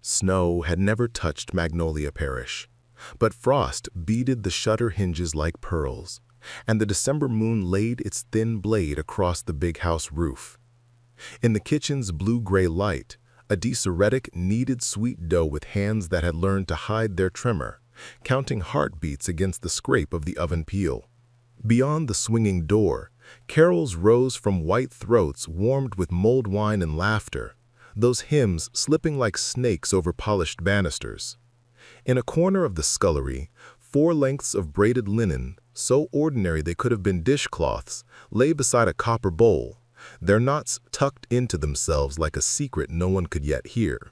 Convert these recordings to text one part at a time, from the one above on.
Snow had never touched Magnolia Parish, but frost beaded the shutter hinges like pearls, and the December moon laid its thin blade across the big house roof. In the kitchen's blue-gray light, Adisa Reddick kneaded sweet dough with hands that had learned to hide their tremor, counting heartbeats against the scrape of the oven peel. Beyond the swinging door, carols rose from white throats warmed with mulled wine and laughter, those hymns slipping like snakes over polished banisters. In a corner of the scullery, 4 lengths of braided linen, so ordinary they could have been dishcloths, lay beside a copper bowl, their knots tucked into themselves like a secret no one could yet hear.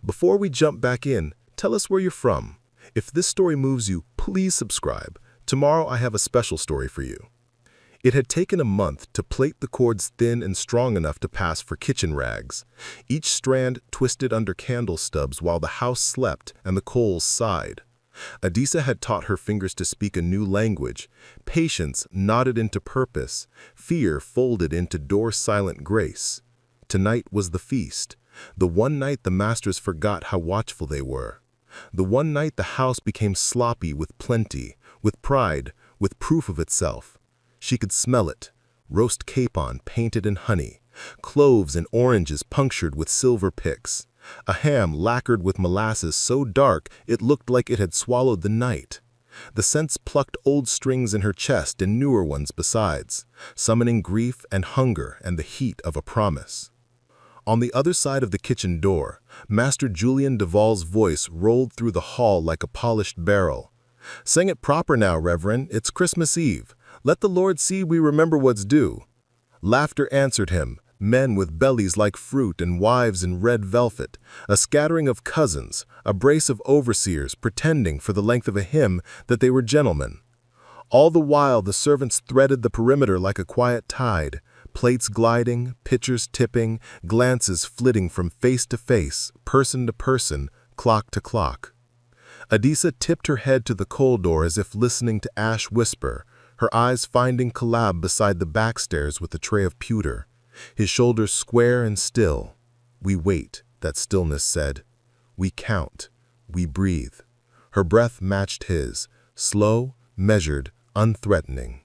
Before we jump back in, tell us where you're from. If this story moves you, please subscribe. Tomorrow I have a special story for you. It had taken a month to plait the cords thin and strong enough to pass for kitchen rags, each strand twisted under candle stubs while the house slept and the coals sighed. Adisa had taught her fingers to speak a new language, patience knotted into purpose, fear folded into door-silent grace. Tonight was the feast, the one night the masters forgot how watchful they were. The one night the house became sloppy with plenty, with pride, with proof of itself. She could smell it, roast capon painted in honey, cloves and oranges punctured with silver picks, a ham lacquered with molasses so dark it looked like it had swallowed the night. The scents plucked old strings in her chest and newer ones besides, summoning grief and hunger and the heat of a promise. On the other side of the kitchen door, Master Julian Duval's voice rolled through the hall like a polished barrel. "Sing it proper now, Reverend, it's Christmas Eve. Let the Lord see we remember what's due." Laughter answered him, men with bellies like fruit and wives in red velvet, a scattering of cousins, a brace of overseers pretending for the length of a hymn that they were gentlemen. All the while the servants threaded the perimeter like a quiet tide, plates gliding, pitchers tipping, glances flitting from face to face, person to person, clock to clock. Adisa tipped her head to the coal door as if listening to Ash whisper, her eyes finding Calab beside the backstairs with a tray of pewter, his shoulders square and still. "We wait," that stillness said. "We count. We breathe." Her breath matched his, slow, measured, unthreatening.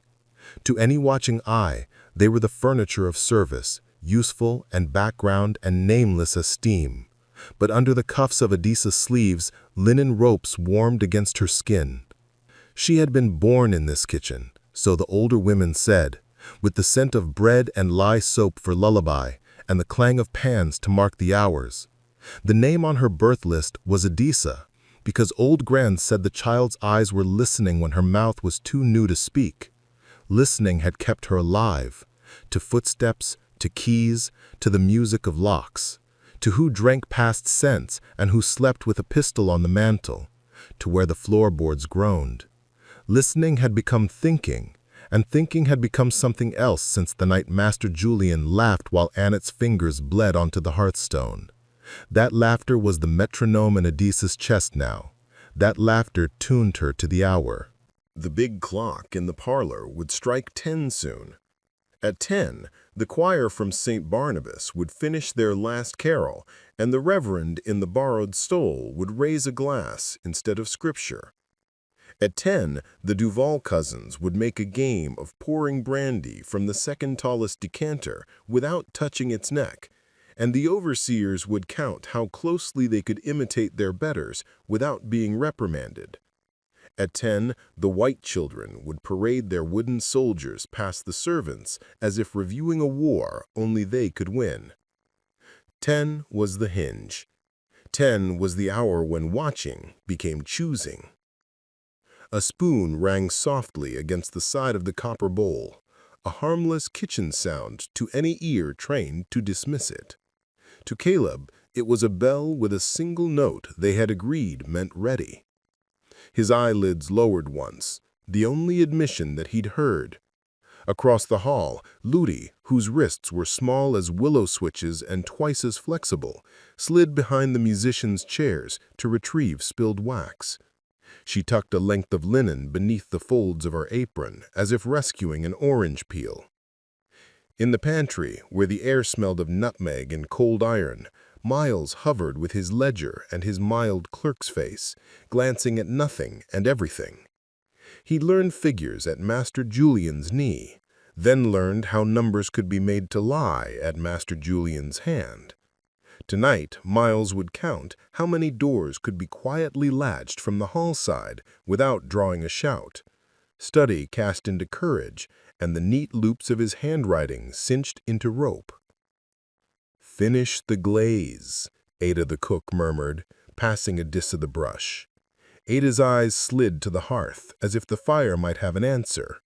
To any watching eye, they were the furniture of service, useful and background and nameless esteem. But under the cuffs of Adisa's sleeves, linen ropes warmed against her skin. She had been born in this kitchen, so the older women said, with the scent of bread and lye soap for lullaby, and the clang of pans to mark the hours. The name on her birth list was Adisa, because old Gran said the child's eyes were listening when her mouth was too new to speak. Listening had kept her alive, to footsteps, to keys, to the music of locks, to who drank past scents and who slept with a pistol on the mantel, to where the floorboards groaned. Listening had become thinking, and thinking had become something else since the night Master Julian laughed while Annette's fingers bled onto the hearthstone. That laughter was the metronome in Adisa's chest now. That laughter tuned her to the hour. The big clock in the parlor would strike 10 soon. At 10, the choir from St. Barnabas would finish their last carol, and the reverend in the borrowed stole would raise a glass instead of scripture. At 10, the Duval cousins would make a game of pouring brandy from the second tallest decanter without touching its neck, and the overseers would count how closely they could imitate their betters without being reprimanded. At 10, the white children would parade their wooden soldiers past the servants as if reviewing a war only they could win. 10 was the hinge. 10 was the hour when watching became choosing. A spoon rang softly against the side of the copper bowl, a harmless kitchen sound to any ear trained to dismiss it. To Caleb, it was a bell with a single note they had agreed meant ready. His eyelids lowered once, the only admission that he'd heard. Across the hall, Ludi, whose wrists were small as willow switches and twice as flexible, slid behind the musicians' chairs to retrieve spilled wax. She tucked a length of linen beneath the folds of her apron, as if rescuing an orange peel. In the pantry, where the air smelled of nutmeg and cold iron, Miles hovered with his ledger and his mild clerk's face, glancing at nothing and everything. He learned figures at Master Julian's knee, then learned how numbers could be made to lie at Master Julian's hand. Tonight, Miles would count how many doors could be quietly latched from the hall side without drawing a shout. Study cast into courage, and the neat loops of his handwriting cinched into rope. "Finish the glaze," Ada the cook murmured, passing Adissa the brush. Ada's eyes slid to the hearth, as if the fire might have an answer.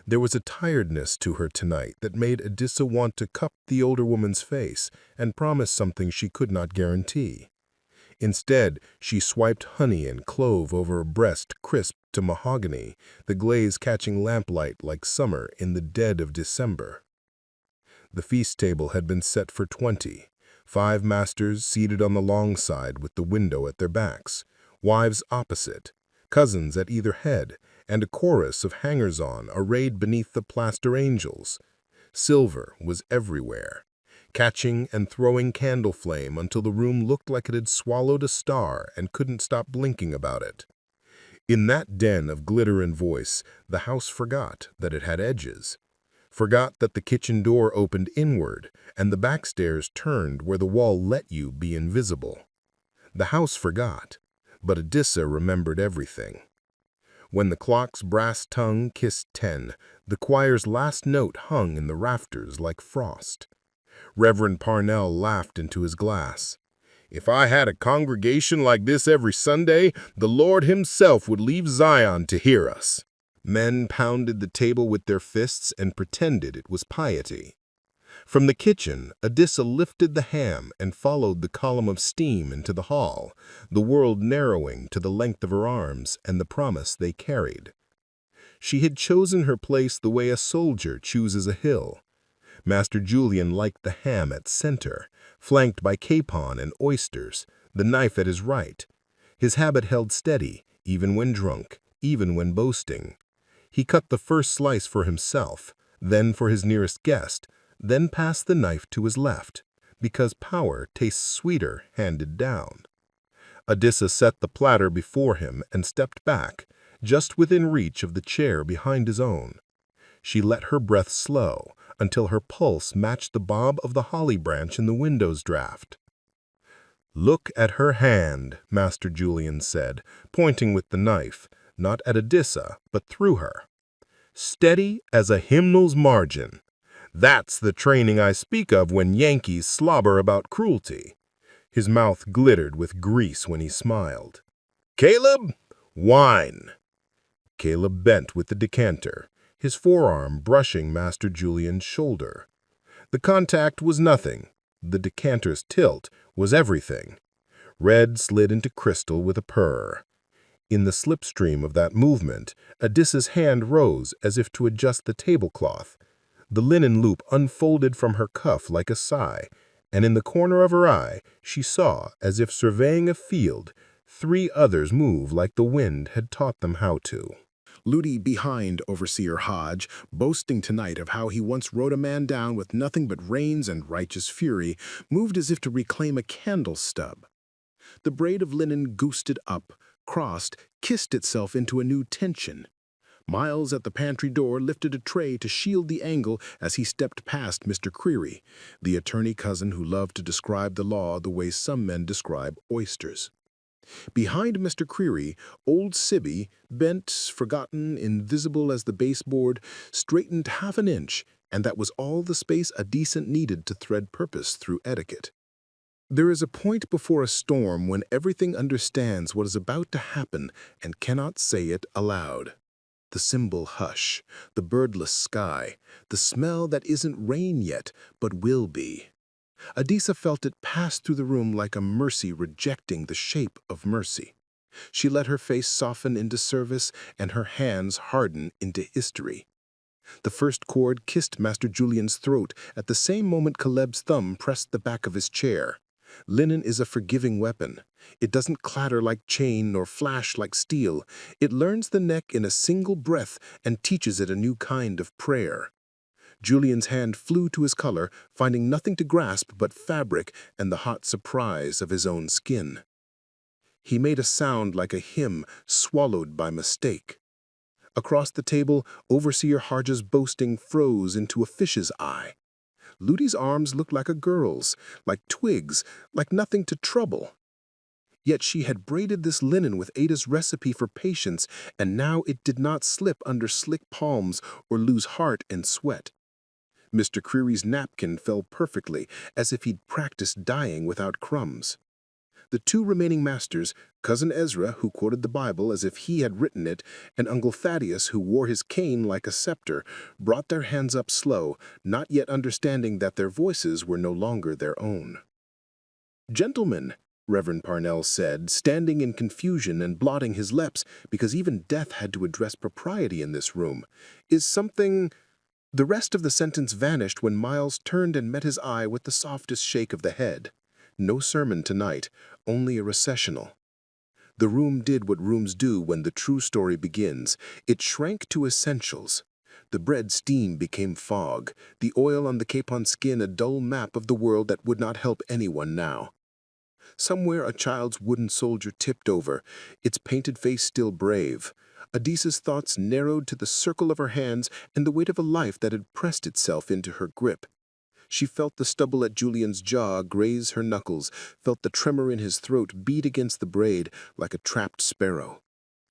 There was a tiredness to her tonight that made Adissa want to cup the older woman's face and promise something she could not guarantee. Instead, she swiped honey and clove over a breast crisped to mahogany, the glaze catching lamplight like summer in the dead of December. The feast table had been set for 20, 5 masters seated on the long side with the window at their backs, wives opposite, cousins at either head, and a chorus of hangers-on arrayed beneath the plaster angels. Silver was everywhere, catching and throwing candle flame until the room looked like it had swallowed a star and couldn't stop blinking about it. In that den of glitter and voice, the house forgot that it had edges, forgot that the kitchen door opened inward and the backstairs turned where the wall let you be invisible. The house forgot, but Adissa remembered everything. When the clock's brass tongue kissed 10, the choir's last note hung in the rafters like frost. Reverend Parnell laughed into his glass. "If I had a congregation like this every Sunday, the Lord himself would leave Zion to hear us." Men pounded the table with their fists and pretended it was piety. From the kitchen, Adissa lifted the ham and followed the column of steam into the hall, the world narrowing to the length of her arms and the promise they carried. She had chosen her place the way a soldier chooses a hill. Master Julian liked the ham at center, flanked by capon and oysters, the knife at his right. His habit held steady, even when drunk, even when boasting. He cut the first slice for himself, then for his nearest guest, then passed the knife to his left, because power tastes sweeter handed down. Adissa set the platter before him and stepped back, just within reach of the chair behind his own. She let her breath slow until her pulse matched the bob of the holly branch in the window's draft. "Look at her hand," Master Julian said, pointing with the knife, not at Adissa, but through her. "Steady as a hymnal's margin. That's the training I speak of when Yankees slobber about cruelty." His mouth glittered with grease when he smiled. "Caleb, wine." Caleb bent with the decanter, his forearm brushing Master Julian's shoulder. The contact was nothing. The decanter's tilt was everything. Red slid into crystal with a purr. In the slipstream of that movement, Adissa's hand rose as if to adjust the tablecloth. The linen loop unfolded from her cuff like a sigh, and in the corner of her eye she saw, as if surveying a field, 3 others move like the wind had taught them how to. Ludi behind Overseer Hodge, boasting tonight of how he once rode a man down with nothing but reins and righteous fury, moved as if to reclaim a candle stub. The braid of linen goosted up, crossed, kissed itself into a new tension. Miles at the pantry door lifted a tray to shield the angle as he stepped past Mr. Creary, the attorney cousin who loved to describe the law the way some men describe oysters. Behind Mr. Creary, old Sibby, bent, forgotten, invisible as the baseboard, straightened half an inch, and that was all the space a decent needed to thread purpose through etiquette. There is a point before a storm when everything understands what is about to happen and cannot say it aloud. The cymbal hush, the birdless sky, the smell that isn't rain yet, but will be. Adissa felt it pass through the room like a mercy rejecting the shape of mercy. She let her face soften into service and her hands harden into history. The first chord kissed Master Julian's throat at the same moment Caleb's thumb pressed the back of his chair. Linen is a forgiving weapon. It doesn't clatter like chain nor flash like steel. It learns the neck in a single breath and teaches it a new kind of prayer. Julian's hand flew to his collar, finding nothing to grasp but fabric and the hot surprise of his own skin. He made a sound like a hymn swallowed by mistake. Across the table, Overseer Harja's boasting froze into a fish's eye. Ludi's arms looked like a girl's, like twigs, like nothing to trouble. Yet she had braided this linen with Ada's recipe for patience, and now it did not slip under slick palms or lose heart and sweat. Mr. Creary's napkin fell perfectly, as if he'd practiced dyeing without crumbs. The two remaining masters, Cousin Ezra, who quoted the Bible as if he had written it, and Uncle Thaddeus, who wore his cane like a scepter, brought their hands up slow, not yet understanding that their voices were no longer their own. "Gentlemen," Reverend Parnell said, standing in confusion and blotting his lips, because even death had to address propriety in this room, "is something—" The rest of the sentence vanished when Miles turned and met his eye with the softest shake of the head. No sermon tonight, only a recessional. The room did what rooms do when the true story begins. It shrank to essentials. The bread steam became fog, the oil on the capon skin a dull map of the world that would not help anyone now. Somewhere a child's wooden soldier tipped over, its painted face still brave. Adisa's thoughts narrowed to the circle of her hands and the weight of a life that had pressed itself into her grip. She felt the stubble at Julian's jaw graze her knuckles, felt the tremor in his throat beat against the braid like a trapped sparrow.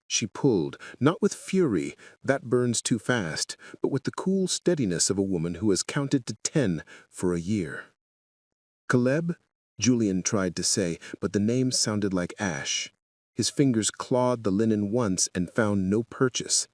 She pulled, not with fury, that burns too fast, but with the cool steadiness of a woman who has counted to 10 for a year. "Caleb?" Julian tried to say, but the name sounded like ash. His fingers clawed the linen once and found no purchase.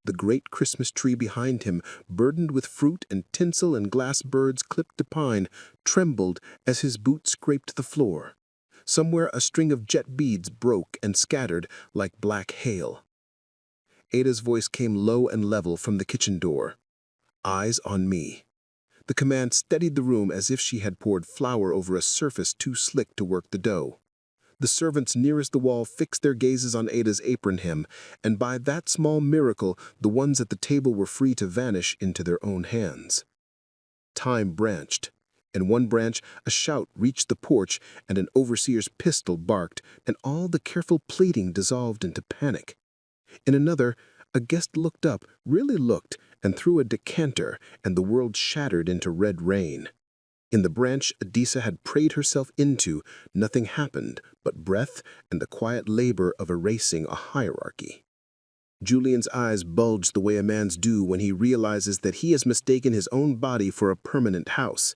The great Christmas tree behind him, burdened with fruit and tinsel and glass birds clipped to pine, trembled as his boot scraped the floor. Somewhere a string of jet beads broke and scattered like black hail. Ada's voice came low and level from the kitchen door. "Eyes on me." The command steadied the room as if she had poured flour over a surface too slick to work the dough. The servants nearest the wall fixed their gazes on Ada's apron hem, and by that small miracle the ones at the table were free to vanish into their own hands. Time branched. In one branch, a shout reached the porch, and an overseer's pistol barked, and all the careful pleading dissolved into panic. In another, a guest looked up, really looked, and threw a decanter, and the world shattered into red rain. In the branch Adisa had prayed herself into, nothing happened but breath and the quiet labor of erasing a hierarchy. Julian's eyes bulged the way a man's do when he realizes that he has mistaken his own body for a permanent house.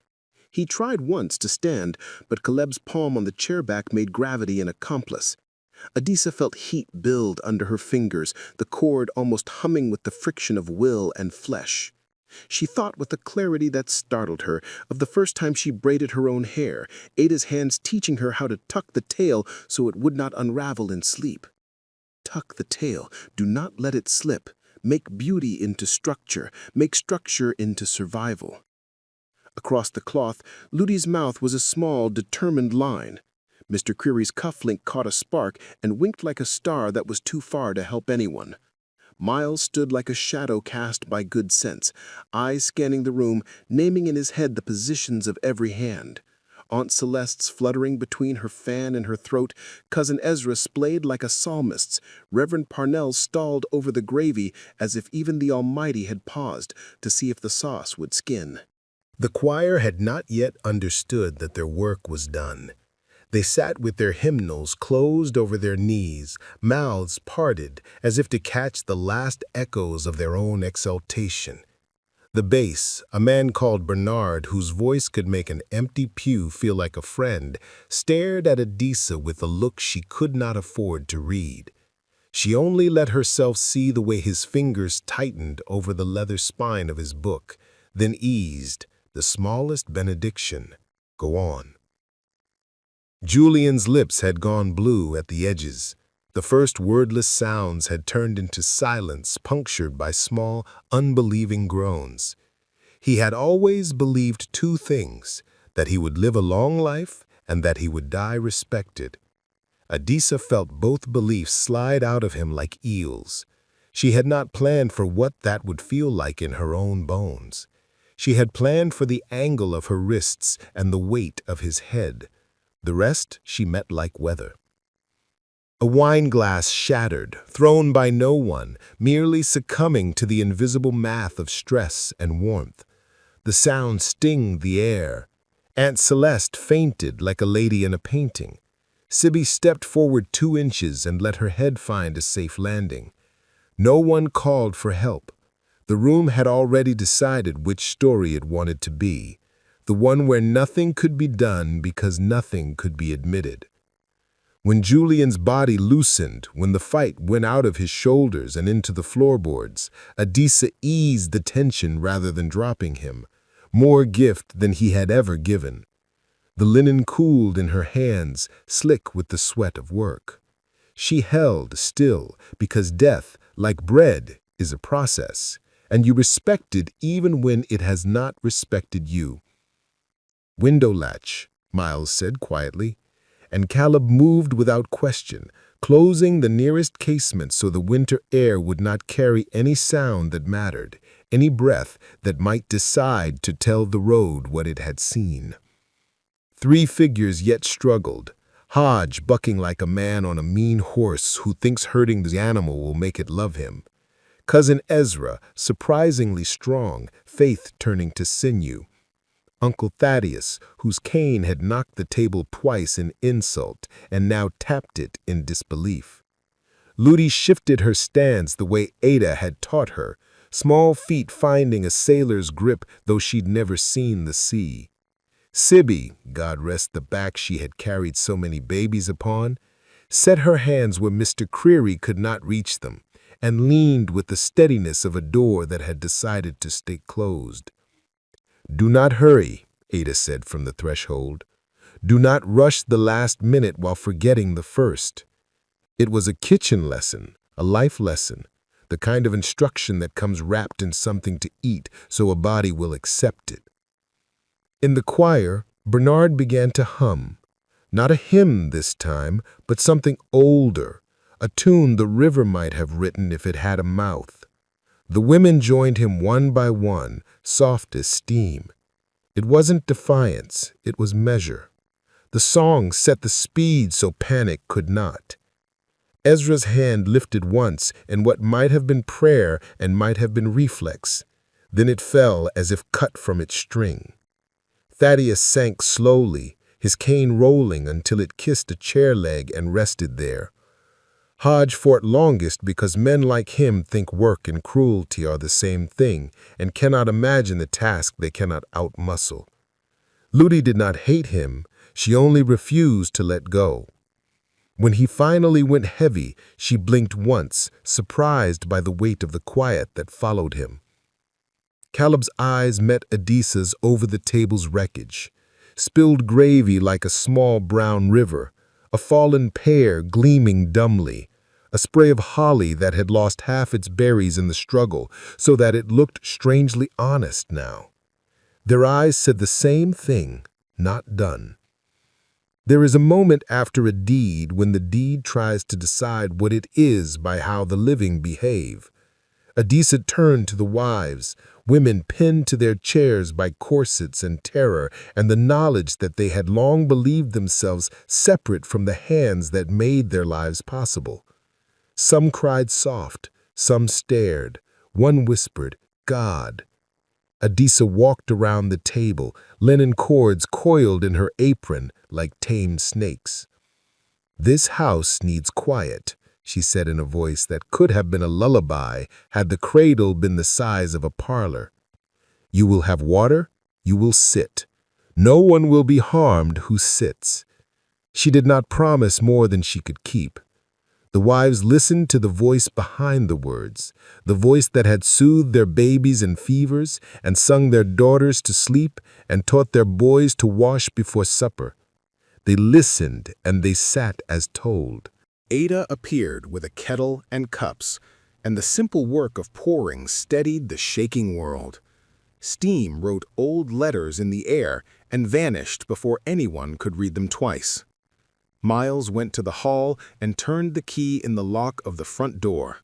He tried once to stand, but Caleb's palm on the chair back made gravity an accomplice. Adisa felt heat build under her fingers, the cord almost humming with the friction of will and flesh. She thought with a clarity that startled her of the first time she braided her own hair, Ada's hands teaching her how to tuck the tail so it would not unravel in sleep. Tuck the tail, do not let it slip. Make beauty into structure, make structure into survival. Across the cloth, Ludi's mouth was a small, determined line. Mr. Creary's cufflink caught a spark and winked like a star that was too far to help anyone. Miles stood like a shadow cast by good sense, eyes scanning the room, naming in his head the positions of every hand. Aunt Celeste's fluttering between her fan and her throat, Cousin Ezra splayed like a psalmist's, Reverend Parnell stalled over the gravy as if even the Almighty had paused to see if the sauce would skin. The choir had not yet understood that their work was done. They sat with their hymnals closed over their knees, mouths parted, as if to catch the last echoes of their own exultation. The bass, a man called Bernard, whose voice could make an empty pew feel like a friend, stared at Adisa with a look she could not afford to read. She only let herself see the way his fingers tightened over the leather spine of his book, then eased, the smallest benediction, "Go on." Julian's lips had gone blue at the edges. The first wordless sounds had turned into silence punctured by small, unbelieving groans. He had always believed two things, that he would live a long life and that he would die respected. Adisa felt both beliefs slide out of him like eels. She had not planned for what that would feel like in her own bones. She had planned for the angle of her wrists and the weight of his head. The rest she met like weather. A wine glass shattered, thrown by no one, merely succumbing to the invisible math of stress and warmth. The sound stinged the air. Aunt Celeste fainted like a lady in a painting. Sibby stepped forward 2 inches and let her head find a safe landing. No one called for help. The room had already decided which story it wanted to be, the one where nothing could be done because nothing could be admitted. When Julian's body loosened, when the fight went out of his shoulders and into the floorboards, Adisa eased the tension rather than dropping him, more gift than he had ever given. The linen cooled in her hands, slick with the sweat of work. She held still because death, like bread, is a process, and you respect it even when it has not respected you. "Window latch," Miles said quietly, and Caleb moved without question, closing the nearest casement so the winter air would not carry any sound that mattered, any breath that might decide to tell the road what it had seen. 3 figures yet struggled, Hodge bucking like a man on a mean horse who thinks hurting the animal will make it love him. Cousin Ezra, surprisingly strong, faith turning to sinew. Uncle Thaddeus, whose cane had knocked the table twice in insult and now tapped it in disbelief. Ludi shifted her stance the way Ada had taught her, small feet finding a sailor's grip though she'd never seen the sea. Sibby, God rest the back she had carried so many babies upon, set her hands where Mr. Creary could not reach them, and leaned with the steadiness of a door that had decided to stay closed. "Do not hurry," Ada said from the threshold. "Do not rush the last minute while forgetting the first." It was a kitchen lesson, a life lesson, the kind of instruction that comes wrapped in something to eat so a body will accept it. In the choir, Bernard began to hum. Not a hymn this time, but something older, a tune the river might have written if it had a mouth. The women joined him one by one, soft as steam. It wasn't defiance, it was measure. The song set the speed so panic could not. Ezra's hand lifted once in what might have been prayer and might have been reflex. Then it fell as if cut from its string. Thaddeus sank slowly, his cane rolling until it kissed a chair leg and rested there. Hodge fought longest because men like him think work and cruelty are the same thing and cannot imagine the task they cannot outmuscle. Ludi did not hate him, she only refused to let go. When he finally went heavy, she blinked once, surprised by the weight of the quiet that followed him. Caleb's eyes met Adisa's over the table's wreckage, spilled gravy like a small brown river, a fallen pear gleaming dumbly, a spray of holly that had lost half its berries in the struggle so that it looked strangely honest now. Their eyes said the same thing, not done. There is a moment after a deed when the deed tries to decide what it is by how the living behave. Adisa turned to the wives, women pinned to their chairs by corsets and terror and the knowledge that they had long believed themselves separate from the hands that made their lives possible. Some cried soft, some stared, one whispered, "God." Adisa walked around the table, linen cords coiled in her apron like tame snakes. "This house needs quiet," she said in a voice that could have been a lullaby had the cradle been the size of a parlor. "You will have water, you will sit. No one will be harmed who sits." She did not promise more than she could keep. The wives listened to the voice behind the words, the voice that had soothed their babies in fevers and sung their daughters to sleep and taught their boys to wash before supper. They listened and they sat as told. Ada appeared with a kettle and cups, and the simple work of pouring steadied the shaking world. Steam wrote old letters in the air and vanished before anyone could read them twice. Miles went to the hall and turned the key in the lock of the front door.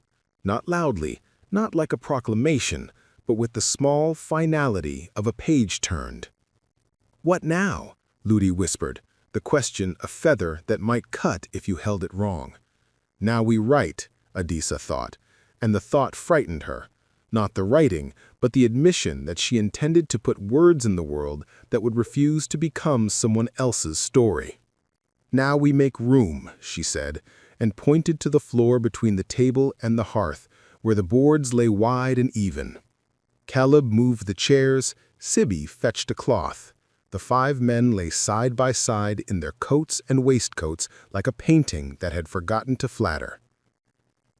Not loudly, not like a proclamation, but with the small finality of a page turned. "What now?" Ludi whispered, the question a feather that might cut if you held it wrong. "Now we write," Adisa thought, and the thought frightened her. Not the writing, but the admission that she intended to put words in the world that would refuse to become someone else's story. "Now we make room," she said, and pointed to the floor between the table and the hearth, where the boards lay wide and even. Caleb moved the chairs, Sibby fetched a cloth. The 5 men lay side by side in their coats and waistcoats like a painting that had forgotten to flatter.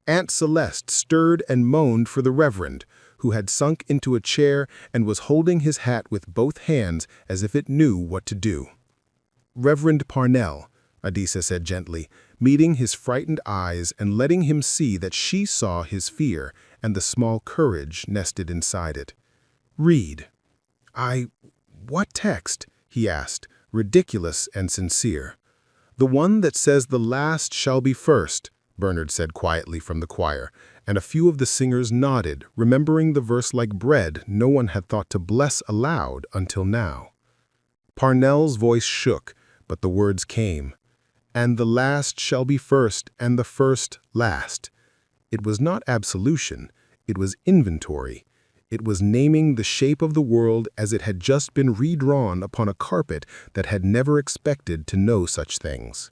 Aunt Celeste stirred and moaned for the Reverend, who had sunk into a chair and was holding his hat with both hands as if it knew what to do. "Reverend Parnell," Adisa said gently, meeting his frightened eyes and letting him see that she saw his fear and the small courage nested inside it. "Read." What text?" he asked, ridiculous and sincere. "The one that says the last shall be first," Bernard said quietly from the choir, and a few of the singers nodded, remembering the verse like bread no one had thought to bless aloud until now. Parnell's voice shook, but the words came. "And the last shall be first, and the first last." It was not absolution, it was inventory. It was naming the shape of the world as it had just been redrawn upon a carpet that had never expected to know such things.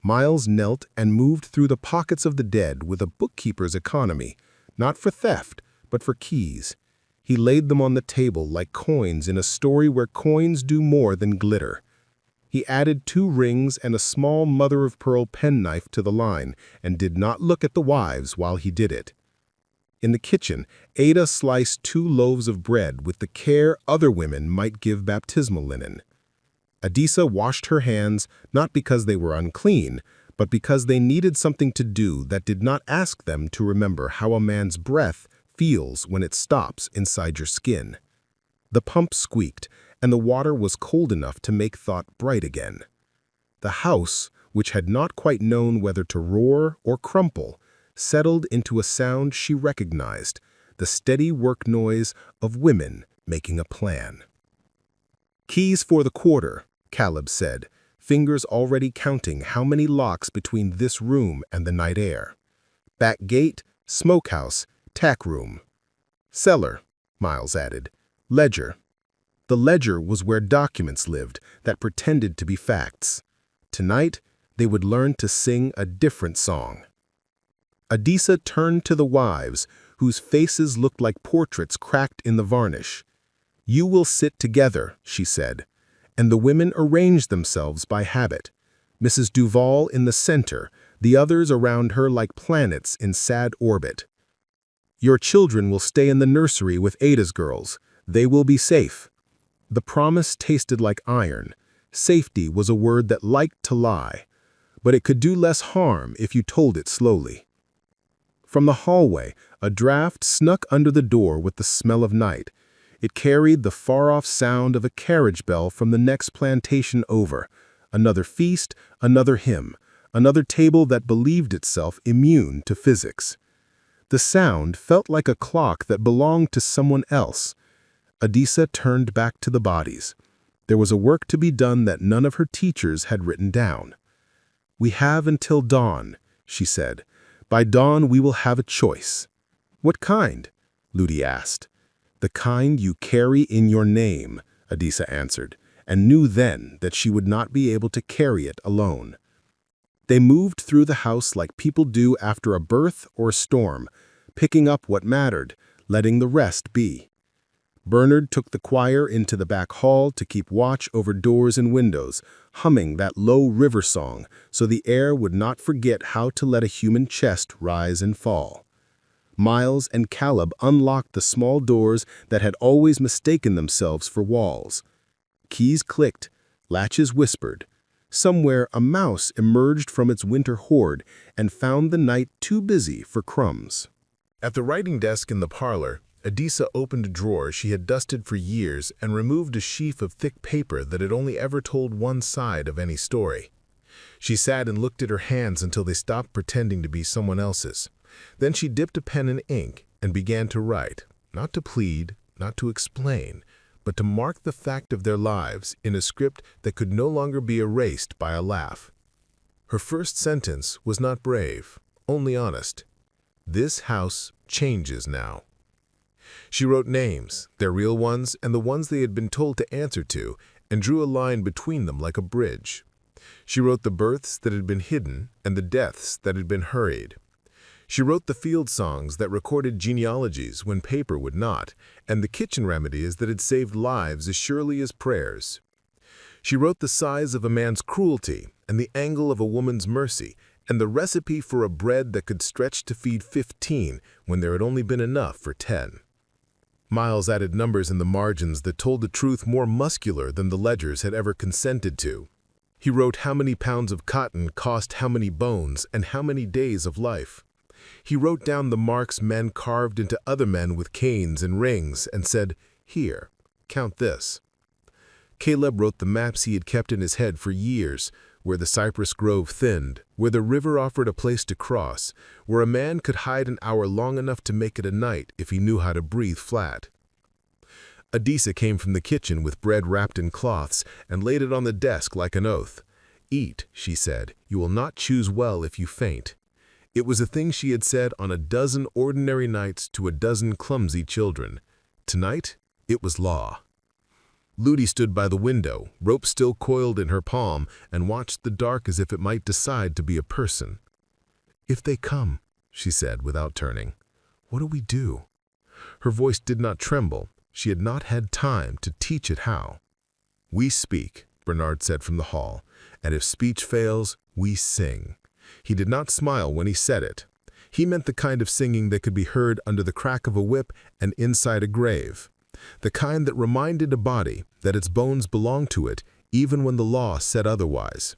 Miles knelt and moved through the pockets of the dead with a bookkeeper's economy, not for theft, but for keys. He laid them on the table like coins in a story where coins do more than glitter. He added 2 rings and a small mother-of-pearl penknife to the line and did not look at the wives while he did it. In the kitchen, Ada sliced 2 loaves of bread with the care other women might give baptismal linen. Adisa washed her hands not because they were unclean, but because they needed something to do that did not ask them to remember how a man's breath feels when it stops inside your skin. The pump squeaked, and the water was cold enough to make thought bright again. The house, which had not quite known whether to roar or crumple, settled into a sound she recognized, the steady work noise of women making a plan. "Keys for the quarter," Caleb said, fingers already counting how many locks between this room and the night air. "Back gate, smokehouse, tack room." "Cellar," Miles added. "Ledger." The ledger was where documents lived that pretended to be facts. Tonight, they would learn to sing a different song. Adisa turned to the wives, whose faces looked like portraits cracked in the varnish. "You will sit together," she said, and the women arranged themselves by habit. Mrs. Duval in the center, the others around her like planets in sad orbit. "Your children will stay in the nursery with Ada's girls. They will be safe." The promise tasted like iron. Safety was a word that liked to lie, but it could do less harm if you told it slowly. From the hallway, a draft snuck under the door with the smell of night. It carried the far-off sound of a carriage bell from the next plantation over. Another feast, another hymn, another table that believed itself immune to physics. The sound felt like a clock that belonged to someone else. Adisa turned back to the bodies. There was a work to be done that none of her teachers had written down. "We have until dawn," she said. "By dawn we will have a choice." "What kind?" Ludi asked. "The kind you carry in your name," Adisa answered, and knew then that she would not be able to carry it alone. They moved through the house like people do after a birth or a storm, picking up what mattered, letting the rest be. Bernard took the choir into the back hall to keep watch over doors and windows, humming that low river song so the air would not forget how to let a human chest rise and fall. Miles and Caleb unlocked the small doors that had always mistaken themselves for walls. Keys clicked, latches whispered. Somewhere a mouse emerged from its winter hoard and found the night too busy for crumbs. At the writing desk in the parlor, Adisa opened a drawer she had dusted for years and removed a sheaf of thick paper that had only ever told one side of any story. She sat and looked at her hands until they stopped pretending to be someone else's. Then she dipped a pen in ink and began to write. not to plead, not to explain, but to mark the fact of their lives in a script that could no longer be erased by a laugh. Her first sentence was not brave, only honest. This house changes now. She wrote names, their real ones and the ones they had been told to answer to, and drew a line between them like a bridge. She wrote the births that had been hidden and the deaths that had been hurried. She wrote the field songs that recorded genealogies when paper would not, and the kitchen remedies that had saved lives as surely as prayers. She wrote the size of a man's cruelty and the angle of a woman's mercy, and the recipe for a bread that could stretch to feed 15 when there had only been enough for 10. Miles added numbers in the margins that told a truth more muscular than the ledgers had ever consented to. He wrote how many pounds of cotton cost how many bones and how many days of life. He wrote down the marks men carved into other men with canes and rings and said, "Here, count this." Caleb wrote the maps he had kept in his head for years, where the cypress grove thinned, where the river offered a place to cross, where a man could hide an hour long enough to make it a night if he knew how to breathe flat. Adisa came from the kitchen with bread wrapped in cloths and laid it on the desk like an oath. "Eat," she said, "you will not choose well if you faint." It was a thing she had said on a dozen ordinary nights to a dozen clumsy children. Tonight, it was law. Ludi stood by the window, rope still coiled in her palm, and watched the dark as if it might decide to be a person. "If they come," she said without turning, "what do we do?" Her voice did not tremble. She had not had time to teach it how. "We speak," Bernard said from the hall, "and if speech fails, we sing." He did not smile when he said it. He meant the kind of singing that could be heard under the crack of a whip and inside a grave. The kind that reminded a body that its bones belonged to it, even when the law said otherwise.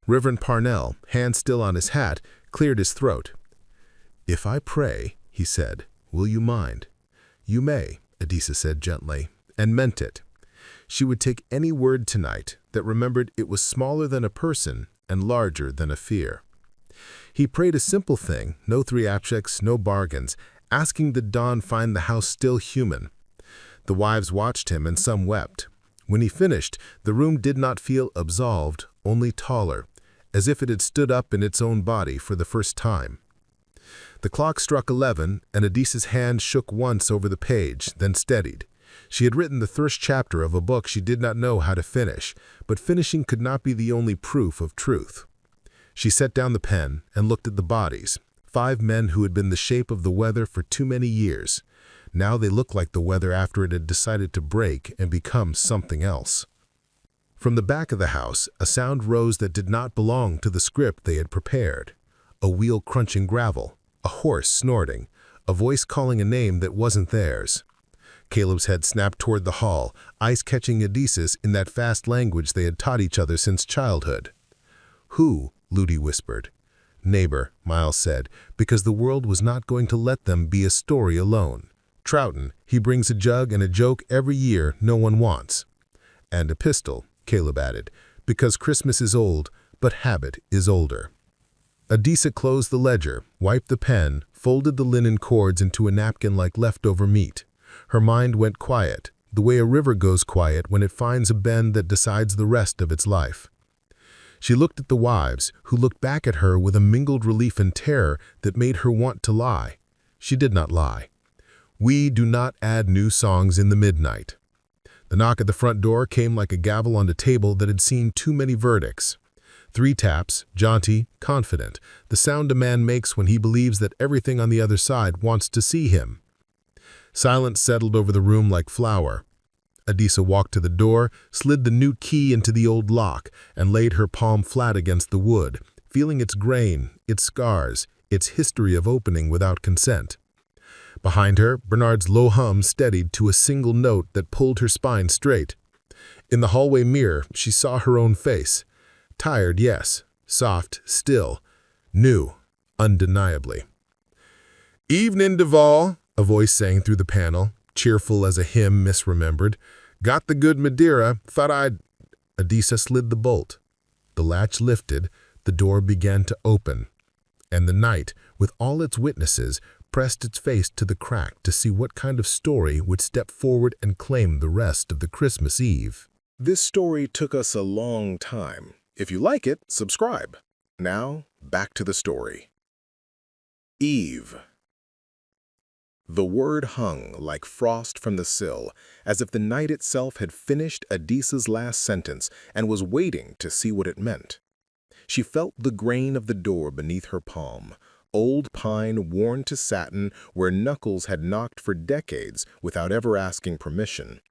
Reverend Parnell, hand still on his hat, cleared his throat. "If I pray," he said, "will you mind?" "You may," Adisa said gently, and meant it. She would take any word tonight that remembered it was smaller than a person and larger than a fear. He prayed a simple thing, no three objects, no bargains, asking that dawn find the house still human. The wives watched him and some wept. When he finished, the room did not feel absolved, only taller, as if it had stood up in its own body for the first time. The clock struck 11, and Adisa's hand shook once over the page, then steadied. She had written the first chapter of a book she did not know how to finish, but finishing could not be the only proof of truth. She set down the pen and looked at the bodies, 5 men who had been the shape of the weather for too many years. Now they looked like the weather after it had decided to break and become something else. From the back of the house, a sound rose that did not belong to the script they had prepared. A wheel crunching gravel, a horse snorting, a voice calling a name that wasn't theirs. Caleb's head snapped toward the hall, eyes catching Adisa's in that fast language they had taught each other since childhood. "Who?" Ludi whispered. "Neighbor," Miles said, because the world was not going to let them be a story alone. "Troughton, he brings a jug and a joke every year no one wants." "And a pistol," Caleb added, "because Christmas is old, but habit is older." Adisa closed the ledger, wiped the pen, folded the linen cords into a napkin like leftover meat. Her mind went quiet, the way a river goes quiet when it finds a bend that decides the rest of its life. She looked at the wives, who looked back at her with a mingled relief and terror that made her want to lie. She did not lie. We do not add new songs in the midnight. The knock at the front door came like a gavel on a table that had seen too many verdicts. 3 taps, jaunty, confident, the sound a man makes when he believes that everything on the other side wants to see him. Silence settled over the room like flour. Adisa walked to the door, slid the new key into the old lock, and laid her palm flat against the wood, feeling its grain, its scars, its history of opening without consent. Behind her, Bernard's low hum steadied to a single note that pulled her spine straight. In the hallway mirror, she saw her own face. Tired, yes. Soft, still. New, undeniably. "Evening, Duval," a voice sang through the panel, cheerful as a hymn misremembered. "Got the good Madeira, thought I'd—" Adisa slid the bolt. The latch lifted, the door began to open. And the night, with all its witnesses, pressed its face to the crack to see what kind of story would step forward and claim the rest of the Christmas Eve. This story took us a long time. If you like it, subscribe. Now, back to the story. Eve. The word hung like frost from the sill, as if the night itself had finished Adisa's last sentence and was waiting to see what it meant. She felt the grain of the door beneath her palm, old pine worn to satin where knuckles had knocked for decades without ever asking permission.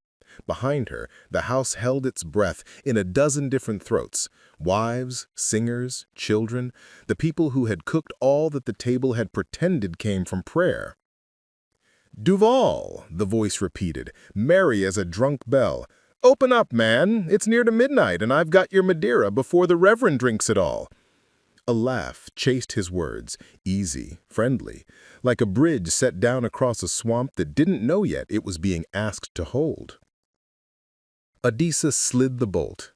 Behind her, the house held its breath in a dozen different throats, wives, singers, children, the people who had cooked all that the table had pretended came from prayer. "Duval," the voice repeated, merry as a drunk bell. "Open up, man. It's near to midnight, and I've got your Madeira before the Reverend drinks it all." A laugh chased his words, easy, friendly, like a bridge set down across a swamp that didn't know yet it was being asked to hold. Adisa slid the bolt.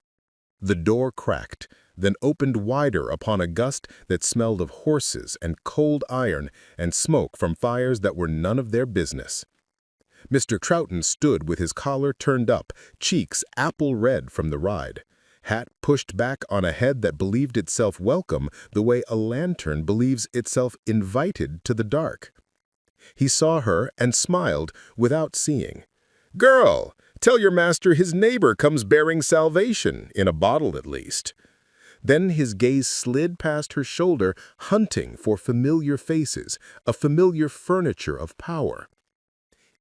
The door cracked, then opened wider upon a gust that smelled of horses and cold iron and smoke from fires that were none of their business. Mr. Troughton stood with his collar turned up, cheeks apple red from the ride, hat pushed back on a head that believed itself welcome the way a lantern believes itself invited to the dark. He saw her and smiled without seeing. "Girl, tell your master his neighbor comes bearing salvation, in a bottle at least." Then his gaze slid past her shoulder, hunting for familiar faces, a familiar furniture of power.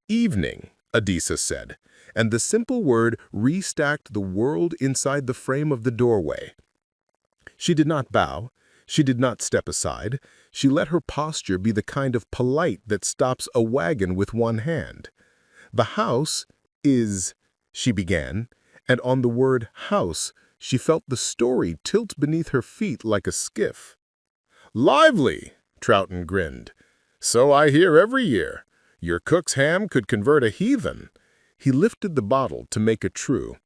"Evening," Adisa said, and the simple word restacked the world inside the frame of the doorway. She did not bow. She did not step aside. She let her posture be the kind of polite that stops a wagon with one hand. "The house is," she began, and on the word house, she felt the story tilt beneath her feet like a skiff. "Lively," Troughton grinned. "So I hear every year. Your cook's ham could convert a heathen." He lifted the bottle to make it true.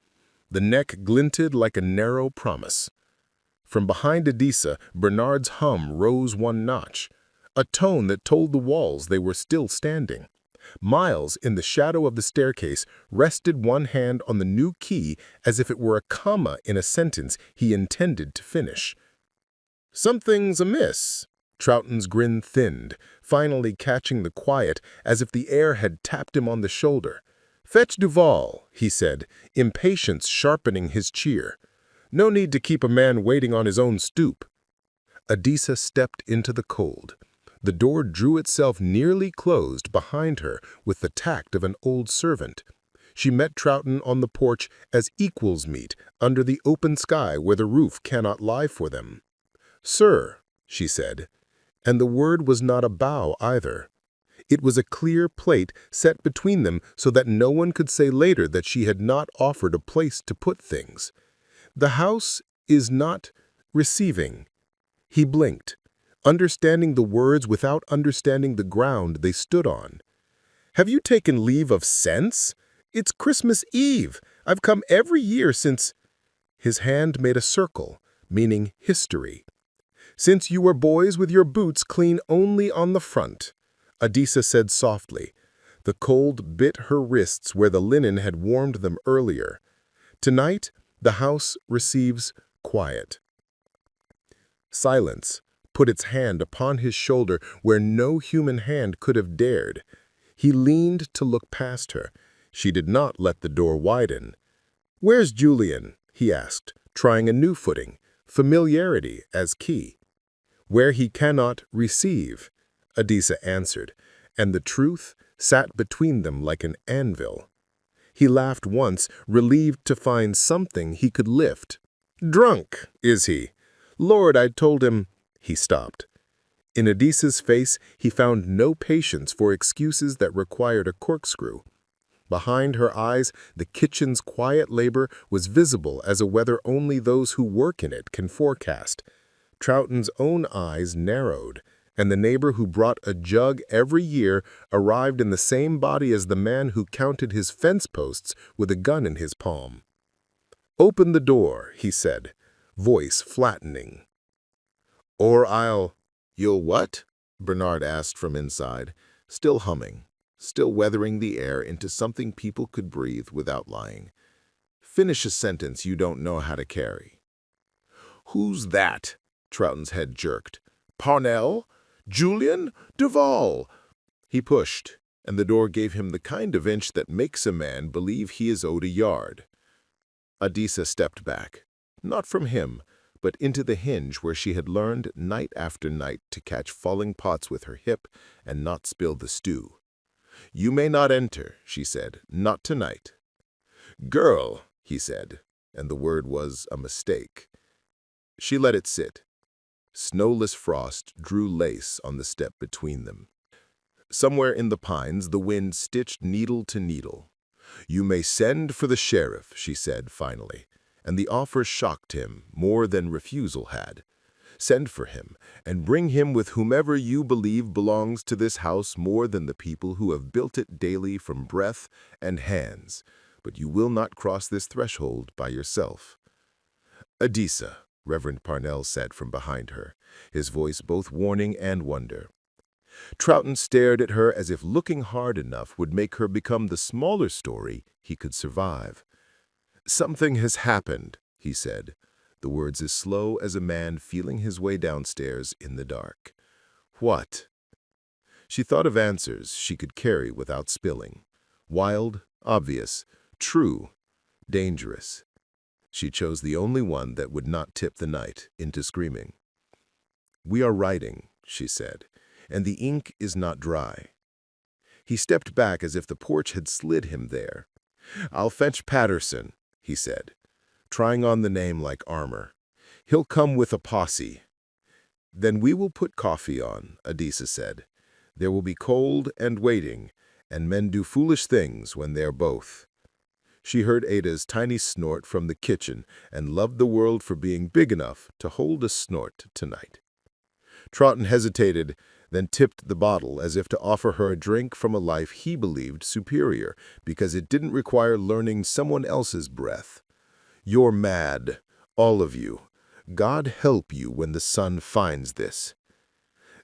The neck glinted like a narrow promise. From behind Adisa, Bernard's hum rose one notch, a tone that told the walls they were still standing. Miles, in the shadow of the staircase, rested one hand on the new key as if it were a comma in a sentence he intended to finish. "Something's amiss." Troughton's grin thinned, finally catching the quiet as if the air had tapped him on the shoulder. "Fetch Duval," he said, impatience sharpening his cheer. "No need to keep a man waiting on his own stoop." Adisa stepped into the cold. The door drew itself nearly closed behind her with the tact of an old servant. She met Troughton on the porch as equals meet under the open sky where the roof cannot lie for them. "Sir," she said, and the word was not a bow either. It was a clear plate set between them so that no one could say later that she had not offered a place to put things. "The house is not receiving." He blinked, understanding the words without understanding the ground they stood on. "Have you taken leave of sense? It's Christmas Eve. I've come every year since—" His hand made a circle, meaning history. "Since you were boys with your boots clean only on the front," Adisa said softly. The cold bit her wrists where the linen had warmed them earlier. "Tonight, the house receives quiet." Silence put its hand upon his shoulder where no human hand could have dared. He leaned to look past her. She did not let the door widen. "Where's Julian?" he asked, trying a new footing, familiarity as key. "Where he cannot receive," Adisa answered, and the truth sat between them like an anvil. He laughed once, relieved to find something he could lift. "Drunk, is he? Lord, I told him—" He stopped. In Adisa's face, he found no patience for excuses that required a corkscrew. Behind her eyes, the kitchen's quiet labor was visible as a weather only those who work in it can forecast. Troughton's own eyes narrowed, and the neighbor who brought a jug every year arrived in the same body as the man who counted his fence posts with a gun in his palm. "Open the door," he said, voice flattening. "Or I'll—" "You'll what?" Bernard asked from inside. still humming, still weathering the air into something people could breathe without lying. Finish a sentence you don't know how to carry. "Who's that?" Troughton's head jerked. "Parnell? Julian? Duval?" He pushed, and the door gave him the kind of inch that makes a man believe he is owed a yard. Adisa stepped back, not from him, but into the hinge where she had learned night after night to catch falling pots with her hip and not spill the stew. "You may not enter," she said, "not tonight." "Girl," he said, and the word was a mistake. She let it sit. Snowless frost drew lace on the step between them. Somewhere in the pines, the wind stitched needle to needle. "You may send for the sheriff," she said finally, and the offer shocked him more than refusal had. "Send for him, and bring him with whomever you believe belongs to this house more than the people who have built it daily from breath and hands, but you will not cross this threshold by yourself." "Adisa," Reverend Parnell said from behind her, his voice both warning and wonder. Troughton stared at her as if looking hard enough would make her become the smaller story he could survive. "Something has happened," he said, the words as slow as a man feeling his way downstairs in the dark. "What?" She thought of answers she could carry without spilling. Wild, obvious, true, dangerous. She chose the only one that would not tip the night into screaming. "We are writing," she said, "and the ink is not dry." He stepped back as if the porch had slid him there. "I'll fetch Patterson," he said, trying on the name like armor. "He'll come with a posse." "Then we will put coffee on," Adisa said. "There will be cold and waiting, and men do foolish things when they're both." She heard Ada's tiny snort from the kitchen and loved the world for being big enough to hold a snort tonight. Troughton hesitated, then tipped the bottle as if to offer her a drink from a life he believed superior because it didn't require learning someone else's breath. "You're mad, all of you. God help you when the sun finds this."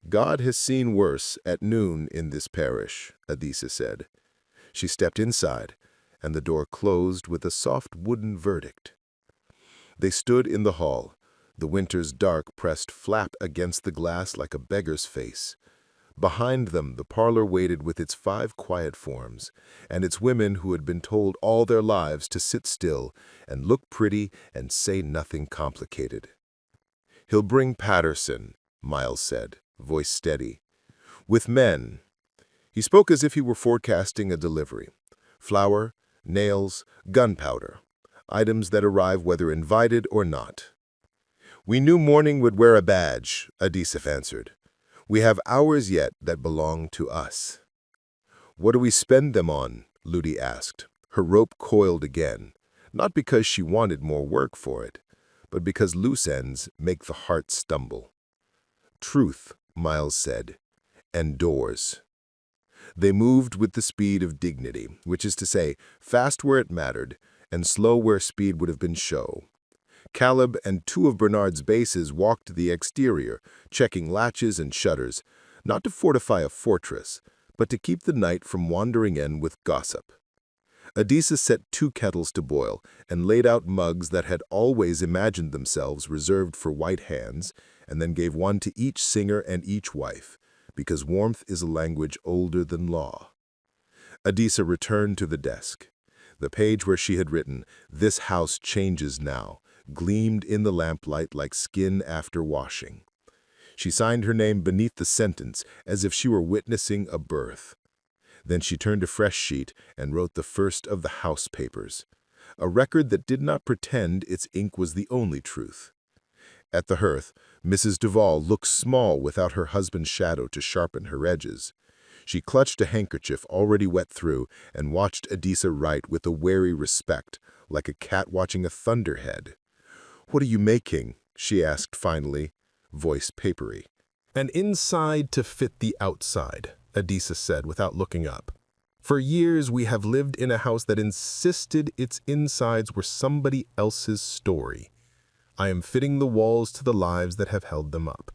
"God has seen worse at noon in this parish," Adisa said. She stepped inside, and the door closed with a soft wooden verdict. They stood in the hall, the winter's dark pressed flat against the glass like a beggar's face. Behind them, the parlor waited with its 5 quiet forms, and its women who had been told all their lives to sit still and look pretty and say nothing complicated. "He'll bring Patterson," Miles said, voice steady. "With men." He spoke as if he were forecasting a delivery. "Flour, nails, gunpowder, items that arrive whether invited or not." "We knew morning would wear a badge," Adisa answered. "We have hours yet that belong to us." "What do we spend them on?" Ludi asked, her rope coiled again, not because she wanted more work for it, but because loose ends make the heart stumble. "Truth," Miles said, "and doors." They moved with the speed of dignity, which is to say, fast where it mattered, and slow where speed would have been show. Caleb and 2 of Bernard's bases walked the exterior, checking latches and shutters, not to fortify a fortress, but to keep the night from wandering in with gossip. Adisa set 2 kettles to boil and laid out mugs that had always imagined themselves reserved for white hands, and then gave one to each singer and each wife, because warmth is a language older than law. Adisa returned to the desk. The page where she had written, "This house changes now," gleamed in the lamplight like skin after washing. She signed her name beneath the sentence as if she were witnessing a birth. Then she turned a fresh sheet and wrote the first of the house papers, a record that did not pretend its ink was the only truth. At the hearth, Mrs. Duval looked small without her husband's shadow to sharpen her edges. She clutched a handkerchief already wet through and watched Adisa write with a wary respect, like a cat watching a thunderhead. "What are you making?" she asked finally, voice papery. "An inside to fit the outside," Adisa said without looking up. "For years we have lived in a house that insisted its insides were somebody else's story. I am fitting the walls to the lives that have held them up."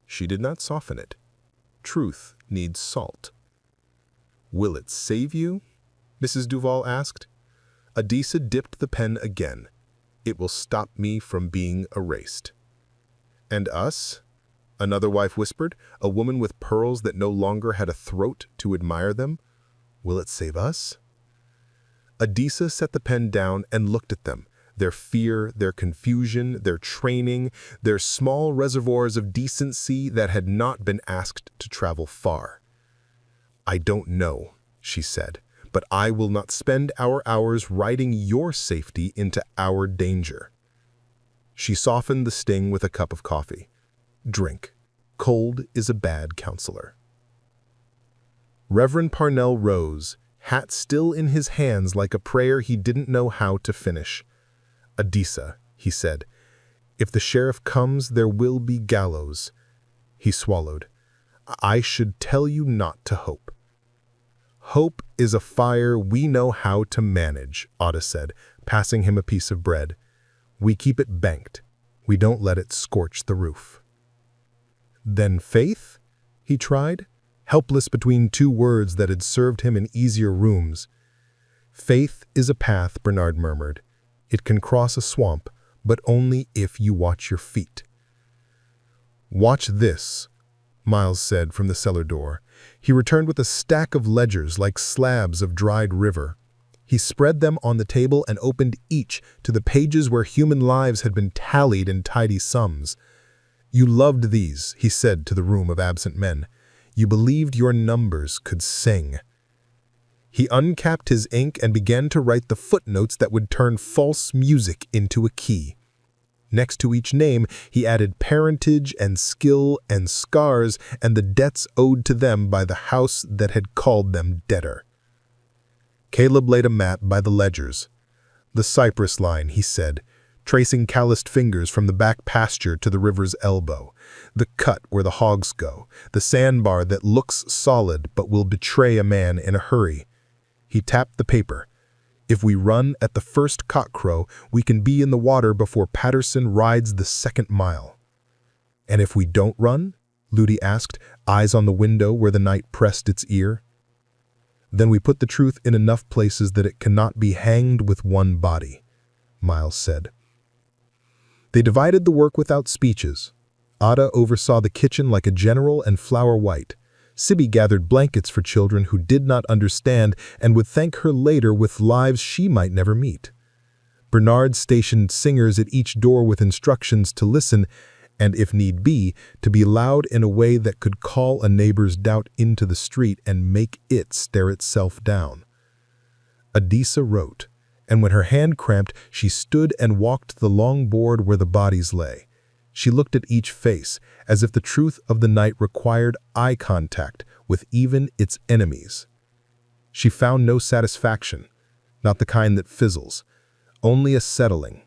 She did not soften it. Truth needs salt. Will it save you? Mrs. Duval asked. Adisa dipped the pen again. It will stop me from being erased. And us? Another wife whispered, a woman with pearls that no longer had a throat to admire them. Will it save us? Adisa set the pen down and looked at them, their fear, their confusion, their training, their small reservoirs of decency that had not been asked to travel far. I don't know, she said, but I will not spend our hours writing your safety into our danger. She softened the sting with a cup of coffee. Drink. Cold is a bad counselor. Reverend Parnell rose, hat still in his hands like a prayer he didn't know how to finish. Adisa, he said, if the sheriff comes, there will be gallows. He swallowed. I should tell you not to hope. Hope is a fire we know how to manage, Otta said, passing him a piece of bread. We keep it banked. We don't let it scorch the roof. Then faith? He tried, helpless between two words that had served him in easier rooms. Faith is a path, Bernard murmured. It can cross a swamp, but only if you watch your feet. Watch this, Miles said from the cellar door. He returned with a stack of ledgers like slabs of dried river. He spread them on the table and opened each to the pages where human lives had been tallied in tidy sums. You loved these, he said to the room of absent men. You believed your numbers could sing. He uncapped his ink and began to write the footnotes that would turn false music into a key. Next to each name, he added parentage and skill and scars and the debts owed to them by the house that had called them debtor. Caleb laid a map by the ledgers. The cypress line, he said, tracing calloused fingers from the back pasture to the river's elbow, the cut where the hogs go, the sandbar that looks solid but will betray a man in a hurry. He tapped the paper. If we run at the first cockcrow, we can be in the water before Patterson rides the second mile. And if we don't run? Ludi asked, eyes on the window where the night pressed its ear. Then we put the truth in enough places that it cannot be hanged with one body, Miles said. They divided the work without speeches. Ada oversaw the kitchen like a general and Flower White. Sibby gathered blankets for children who did not understand and would thank her later with lives she might never meet. Bernard stationed singers at each door with instructions to listen and, if need be, to be loud in a way that could call a neighbor's doubt into the street and make it stare itself down. Adisa wrote, and when her hand cramped, she stood and walked to the long board where the bodies lay. She looked at each face, as if the truth of the night required eye contact with even its enemies. She found no satisfaction, not the kind that fizzles, only a settling,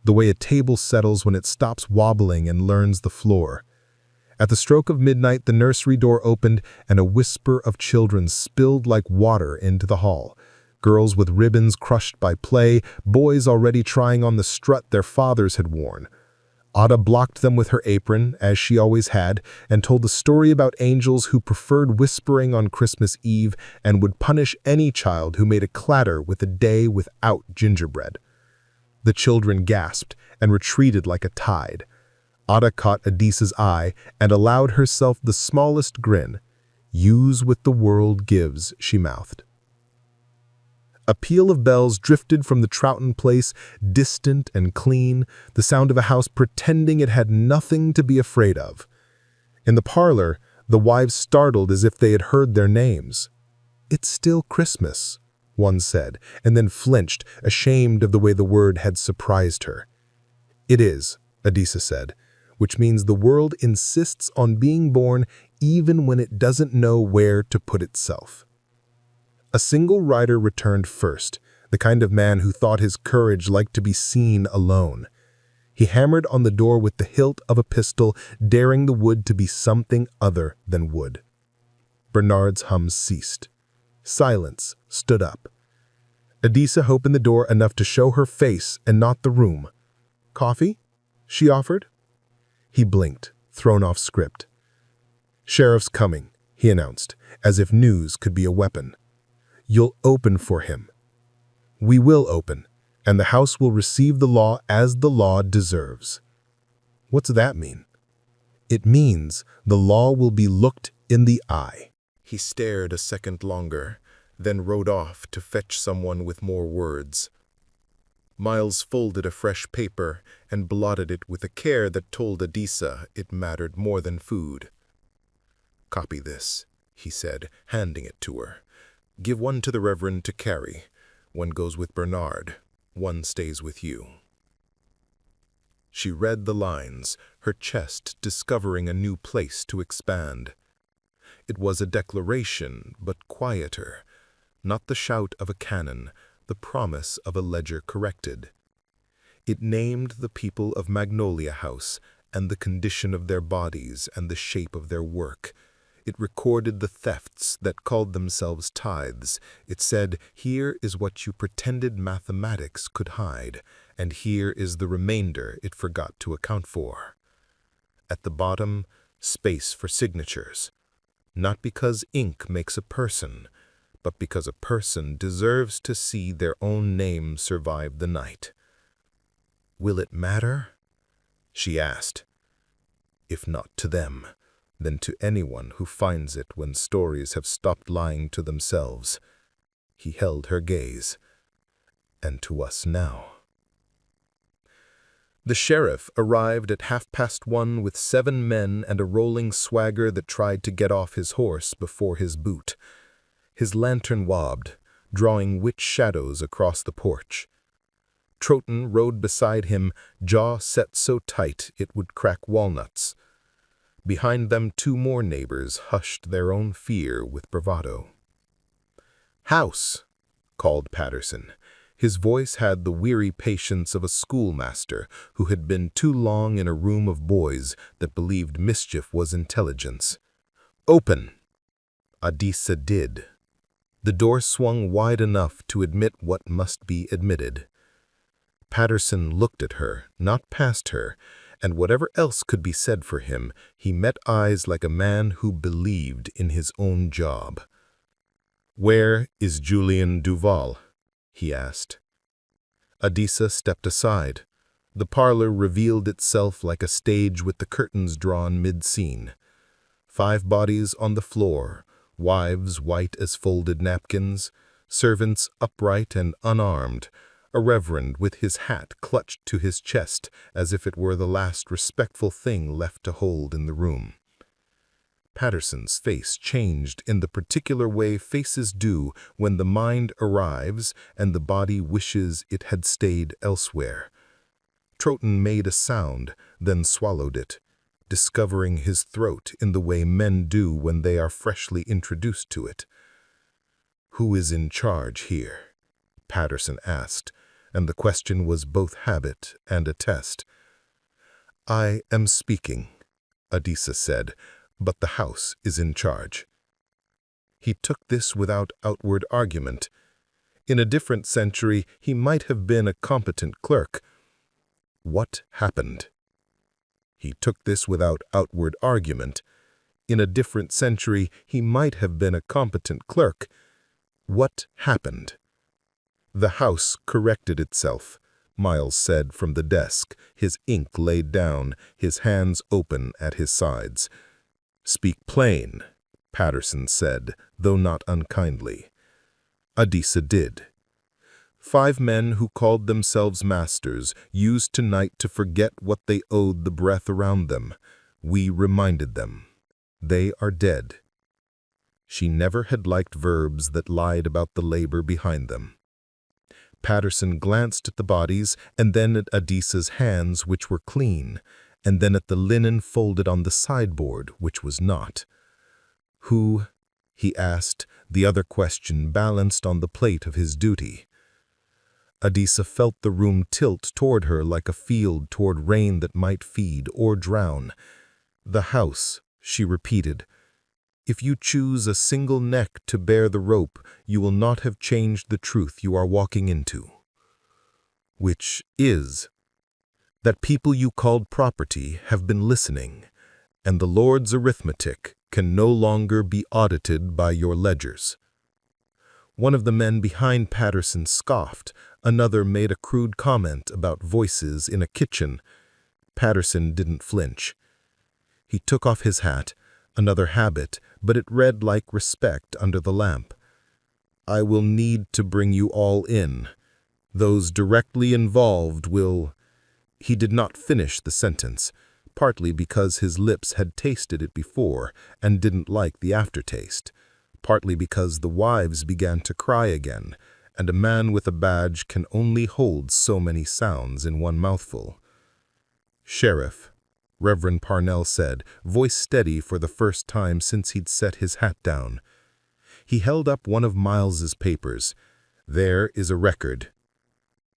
the way a table settles when it stops wobbling and learns the floor. At the stroke of midnight, the nursery door opened and a whisper of children spilled like water into the hall. Girls with ribbons crushed by play, boys already trying on the strut their fathers had worn. Ada blocked them with her apron, as she always had, and told a story about angels who preferred whispering on Christmas Eve and would punish any child who made a clatter with a day without gingerbread. The children gasped and retreated like a tide. Ada caught Adisa's eye and allowed herself the smallest grin. Use what the world gives, she mouthed. A peal of bells drifted from the Troughton place, distant and clean, the sound of a house pretending it had nothing to be afraid of. In the parlor, the wives startled as if they had heard their names. "It's still Christmas," one said, and then flinched, ashamed of the way the word had surprised her. "It is," Adisa said, "which means the world insists on being born even when it doesn't know where to put itself." A single rider returned first, the kind of man who thought his courage liked to be seen alone. He hammered on the door with the hilt of a pistol, daring the wood to be something other than wood. Bernard's hum ceased. Silence stood up. Adisa opened the door enough to show her face and not the room. "Coffee?" she offered. He blinked, thrown off script. "Sheriff's coming," he announced, as if news could be a weapon. You'll open for him. We will open, and the house will receive the law as the law deserves. What's that mean? It means the law will be looked in the eye. He stared a second longer, then rode off to fetch someone with more words. Miles folded a fresh paper and blotted it with a care that told Adisa it mattered more than food. "Copy this," he said, handing it to her. "Give one to the Reverend to carry. One goes with Bernard. One stays with you." She read the lines, her chest discovering a new place to expand. It was a declaration, but quieter, not the shout of a cannon, the promise of a ledger corrected. It named the people of Magnolia House and the condition of their bodies and the shape of their work. It recorded the thefts that called themselves tithes. It said, "Here is what you pretended mathematics could hide, and here is the remainder it forgot to account for." At the bottom, space for signatures. Not because ink makes a person, but because a person deserves to see their own name survive the night. "Will it matter?" she asked. "If not to them, then to anyone who finds it when stories have stopped lying to themselves." He held her gaze. "And to us now." The sheriff arrived at 1:30 with 7 men and a rolling swagger that tried to get off his horse before his boot. His lantern wobbed, drawing witch shadows across the porch. Troughton rode beside him, jaw set so tight it would crack walnuts. Behind them 2 more neighbors hushed their own fear with bravado. "House," called Patterson. His voice had the weary patience of a schoolmaster who had been too long in a room of boys that believed mischief was intelligence. "Open." Adisa did. The door swung wide enough to admit what must be admitted. Patterson looked at her, not past her, and whatever else could be said for him, he met eyes like a man who believed in his own job. "Where is Julian Duval?" he asked. Adisa stepped aside. The parlor revealed itself like a stage with the curtains drawn mid-scene. 5 bodies on the floor, wives white as folded napkins, servants upright and unarmed, a reverend with his hat clutched to his chest as if it were the last respectful thing left to hold in the room. Patterson's face changed in the particular way faces do when the mind arrives and the body wishes it had stayed elsewhere. Troughton made a sound, then swallowed it, discovering his throat in the way men do when they are freshly introduced to it. "Who is in charge here?" Patterson asked, and the question was both habit and a test. "I am speaking," Adisa said, "but the house is in charge." He took this without outward argument. In a different century, he might have been a competent clerk. What happened? He took this without outward argument. In a different century, he might have been a competent clerk. What happened? "The house corrected itself," Miles said from the desk, his ink laid down, his hands open at his sides. "Speak plain," Patterson said, though not unkindly. Adisa did. 5 men who called themselves masters used tonight to forget what they owed the breath around them. We reminded them. They are dead. She never had liked verbs that lied about the labor behind them. Patterson glanced at the bodies and then at Adisa's hands, which were clean, and then at the linen folded on the sideboard, which was not. "Who?" he asked, the other question balanced on the plate of his duty. Adisa felt the room tilt toward her like a field toward rain that might feed or drown. "The house," she repeated. "If you choose a single neck to bear the rope, you will not have changed the truth you are walking into." "Which is that people you called property have been listening, and the Lord's arithmetic can no longer be audited by your ledgers." One of the men behind Patterson scoffed. Another made a crude comment about voices in a kitchen. Patterson didn't flinch. He took off his hat, another habit, but it read like respect under the lamp. "I will need to bring you all in. Those directly involved will—" He did not finish the sentence, partly because his lips had tasted it before and didn't like the aftertaste, partly because the wives began to cry again, and a man with a badge can only hold so many sounds in one mouthful. "Sheriff," Reverend Parnell said, voice steady for the first time since he'd set his hat down. He held up one of Miles's papers. "There is a record."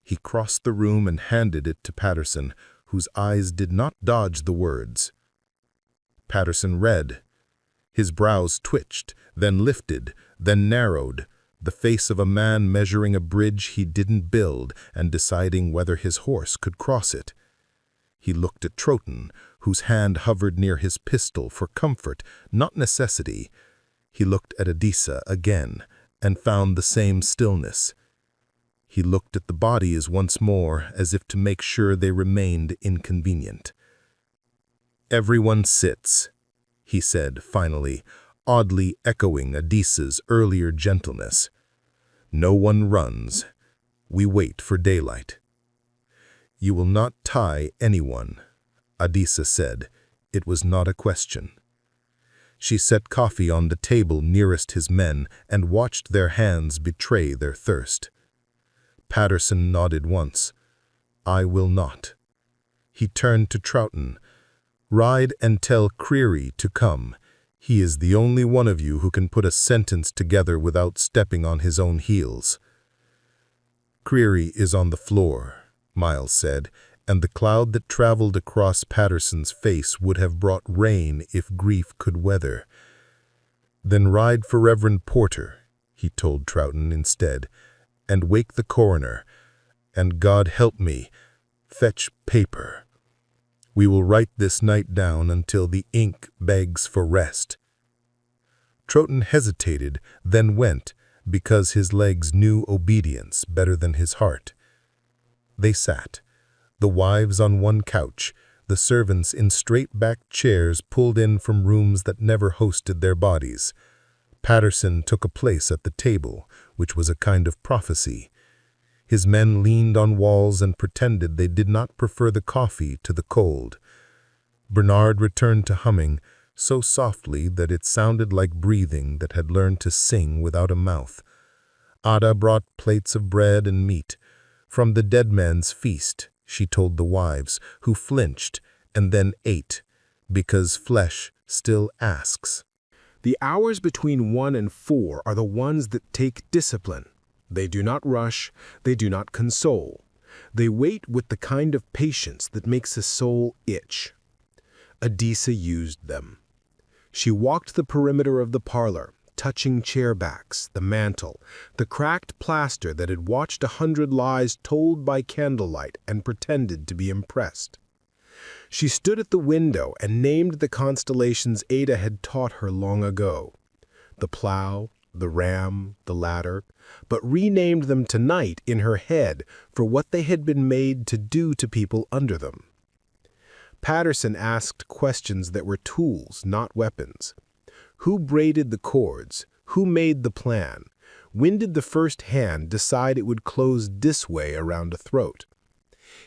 He crossed the room and handed it to Patterson, whose eyes did not dodge the words. Patterson read. His brows twitched, then lifted, then narrowed, the face of a man measuring a bridge he didn't build and deciding whether his horse could cross it. He looked at Troughton, whose hand hovered near his pistol for comfort, not necessity. He looked at Adisa again and found the same stillness. He looked at the bodies once more as if to make sure they remained inconvenient. "Everyone sits," he said finally, oddly echoing Adisa's earlier gentleness. "No one runs. We wait for daylight." "You will not tie anyone," Adisa said. It was not a question. She set coffee on the table nearest his men and watched their hands betray their thirst. Patterson nodded once. "I will not." He turned to Troughton. "Ride and tell Creary to come. He is the only one of you who can put a sentence together without stepping on his own heels." "Creary is on the floor," Miles said, and the cloud that traveled across Patterson's face would have brought rain if grief could weather. "Then ride for Reverend Porter," he told Troughton instead, "and wake the coroner, and God help me, fetch paper. We will write this night down until the ink begs for rest." Troughton hesitated, then went, because his legs knew obedience better than his heart. They sat, the wives on one couch, the servants in straight-backed chairs pulled in from rooms that never hosted their bodies. Patterson took a place at the table, which was a kind of prophecy. His men leaned on walls and pretended they did not prefer the coffee to the cold. Bernard returned to humming, so softly that it sounded like breathing that had learned to sing without a mouth. Ada brought plates of bread and meat. "From the dead man's feast," she told the wives, who flinched and then ate, because flesh still asks. The hours between 1 and 4 are the ones that take discipline. They do not rush, they do not console. They wait with the kind of patience that makes a soul itch. Adisa used them. She walked the perimeter of the parlor, touching chair backs, the mantel, the cracked plaster that had watched 100 lies told by candlelight and pretended to be impressed. She stood at the window and named the constellations Ada had taught her long ago. The plow, the ram, the ladder, but renamed them tonight in her head for what they had been made to do to people under them. Patterson asked questions that were tools, not weapons. Who braided the cords? Who made the plan? When did the first hand decide it would close this way around a throat?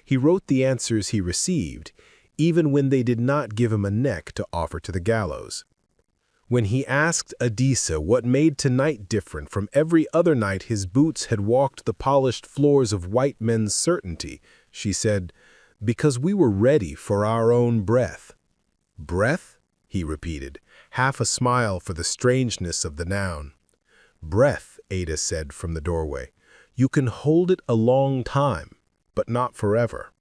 He wrote the answers he received, even when they did not give him a neck to offer to the gallows. When he asked Adisa what made tonight different from every other night his boots had walked the polished floors of white men's certainty, she said, "Because we were ready for our own breath." "Breath?" he repeated, half a smile for the strangeness of the noun. "Breath," Ada said from the doorway. "You can hold it a long time, but not forever."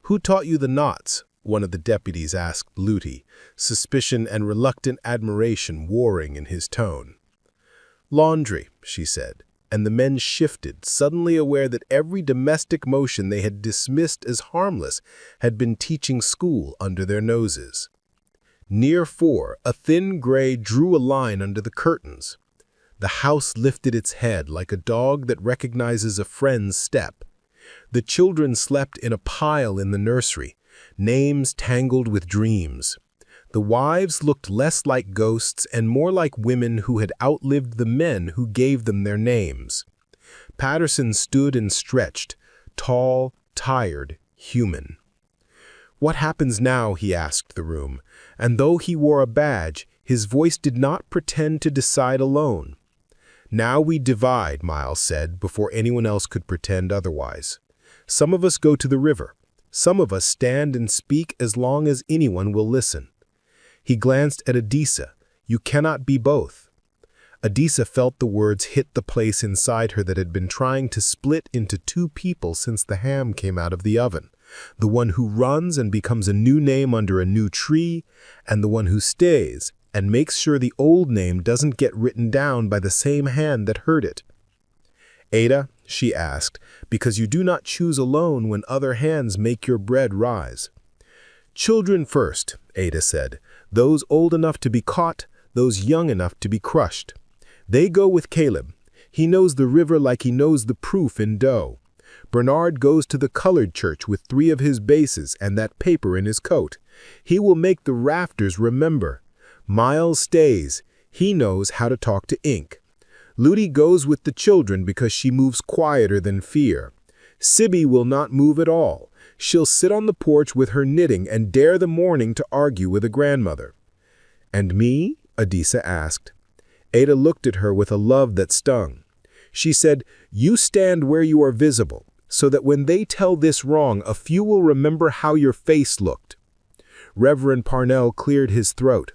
"Who taught you the knots?" one of the deputies asked Looty, suspicion and reluctant admiration warring in his tone. "Laundry," she said, and the men shifted, suddenly aware that every domestic motion they had dismissed as harmless had been teaching school under their noses. Near 4, a thin gray drew a line under the curtains. The house lifted its head like a dog that recognizes a friend's step. The children slept in a pile in the nursery, names tangled with dreams. The wives looked less like ghosts and more like women who had outlived the men who gave them their names. Patterson stood and stretched, tall, tired, human. "What happens now?" he asked the room, and though he wore a badge, his voice did not pretend to decide alone. "Now we divide," Miles said, before anyone else could pretend otherwise. "Some of us go to the river. Some of us stand and speak as long as anyone will listen." He glanced at Adisa. "You cannot be both." Adisa felt the words hit the place inside her that had been trying to split into two people since the ham came out of the oven. The one who runs and becomes a new name under a new tree, and the one who stays and makes sure the old name doesn't get written down by the same hand that heard it. "Ada," she asked, "because you do not choose alone when other hands make your bread rise." "Children first," Ada said. "Those old enough to be caught, those young enough to be crushed. They go with Caleb. He knows the river like he knows the proof in dough. Bernard goes to the colored church with 3 of his bases and that paper in his coat. He will make the rafters remember. Miles stays. He knows how to talk to ink. Ludi goes with the children because she moves quieter than fear. Sibby will not move at all. She'll sit on the porch with her knitting and dare the morning to argue with a grandmother." "And me?" Adisa asked. Ada looked at her with a love that stung. She said, "You stand where you are visible, so that when they tell this wrong, a few will remember how your face looked." Reverend Parnell cleared his throat.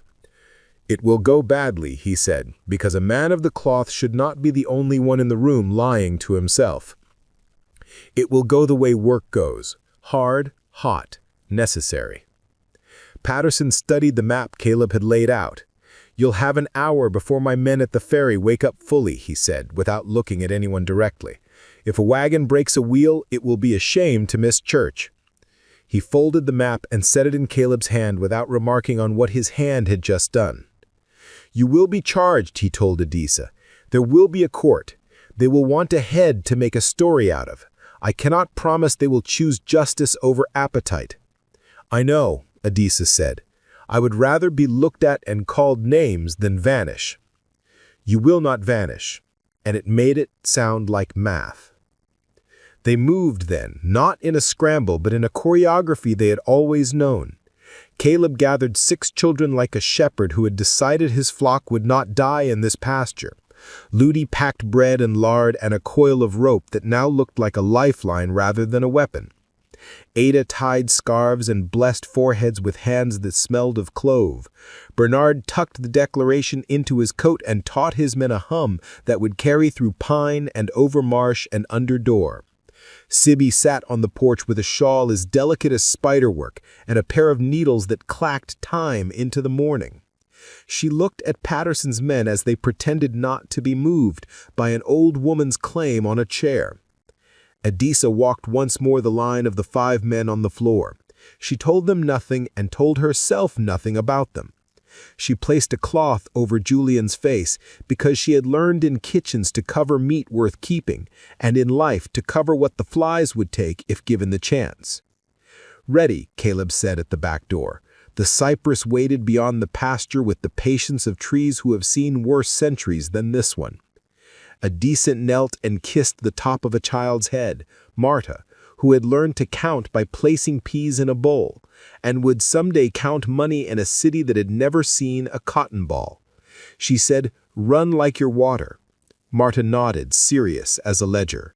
"It will go badly," he said, "because a man of the cloth should not be the only one in the room lying to himself. It will go the way work goes, hard, hot, necessary." Patterson studied the map Caleb had laid out. "You'll have an hour before my men at the ferry wake up fully," he said, without looking at anyone directly. "If a wagon breaks a wheel, it will be a shame to miss church." He folded the map and set it in Caleb's hand without remarking on what his hand had just done. "You will be charged," he told Adisa. "There will be a court. They will want a head to make a story out of. I cannot promise they will choose justice over appetite." "I know," Adisa said. "I would rather be looked at and called names than vanish." "You will not vanish." And it made it sound like math. They moved then, not in a scramble, but in a choreography they had always known. Caleb gathered 6 children like a shepherd who had decided his flock would not die in this pasture. Ludi packed bread and lard and a coil of rope that now looked like a lifeline rather than a weapon. Ada tied scarves and blessed foreheads with hands that smelled of clove. Bernard tucked the declaration into his coat and taught his men a hum that would carry through pine and over marsh and under door. Sibby sat on the porch with a shawl as delicate as spiderwork and a pair of needles that clacked time into the morning. She looked at Patterson's men as they pretended not to be moved by an old woman's claim on a chair. Adisa walked once more the line of the 5 men on the floor. She told them nothing and told herself nothing about them. She placed a cloth over Julian's face because she had learned in kitchens to cover meat worth keeping and in life to cover what the flies would take if given the chance. "Ready," Caleb said at the back door. The cypress waited beyond the pasture with the patience of trees who have seen worse centuries than this one. Adisa knelt and kissed the top of a child's head, Marta, who had learned to count by placing peas in a bowl, and would someday count money in a city that had never seen a cotton ball. She said, "Run like your water." Marta nodded, serious as a ledger.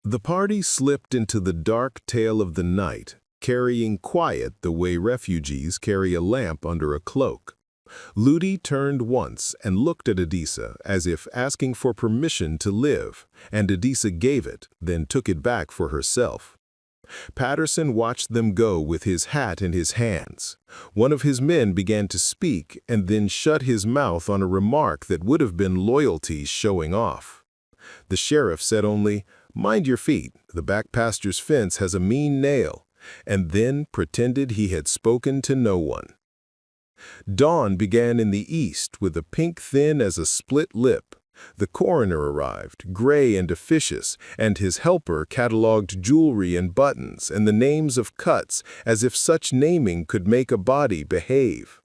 The party slipped into the dark tail of the night, carrying quiet the way refugees carry a lamp under a cloak. Ludi turned once and looked at Adisa as if asking for permission to live, and Adisa gave it, then took it back for herself. Patterson watched them go with his hat in his hands. One of his men began to speak and then shut his mouth on a remark that would have been loyalty showing off. The sheriff said only, "Mind your feet, the back pasture's fence has a mean nail," and then pretended he had spoken to no one. Dawn began in the east with a pink thin as a split lip. The coroner arrived, gray and officious, and his helper catalogued jewelry and buttons and the names of cuts as if such naming could make a body behave.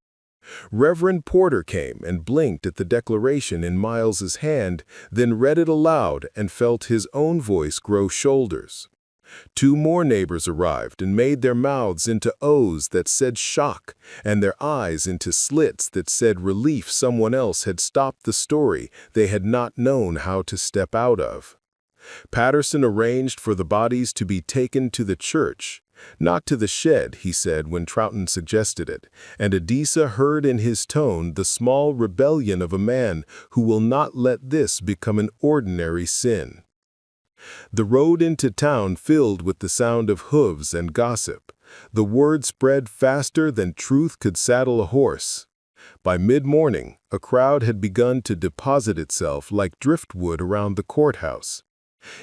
Reverend Porter came and blinked at the declaration in Miles's hand, then read it aloud and felt his own voice grow shoulders. 2 more neighbors arrived and made their mouths into O's that said shock, and their eyes into slits that said relief someone else had stopped the story they had not known how to step out of. Patterson arranged for the bodies to be taken to the church. Not to the shed, he said when Troughton suggested it, and Adisa heard in his tone the small rebellion of a man who will not let this become an ordinary sin. The road into town filled with the sound of hooves and gossip. The word spread faster than truth could saddle a horse. By mid-morning, a crowd had begun to deposit itself like driftwood around the courthouse.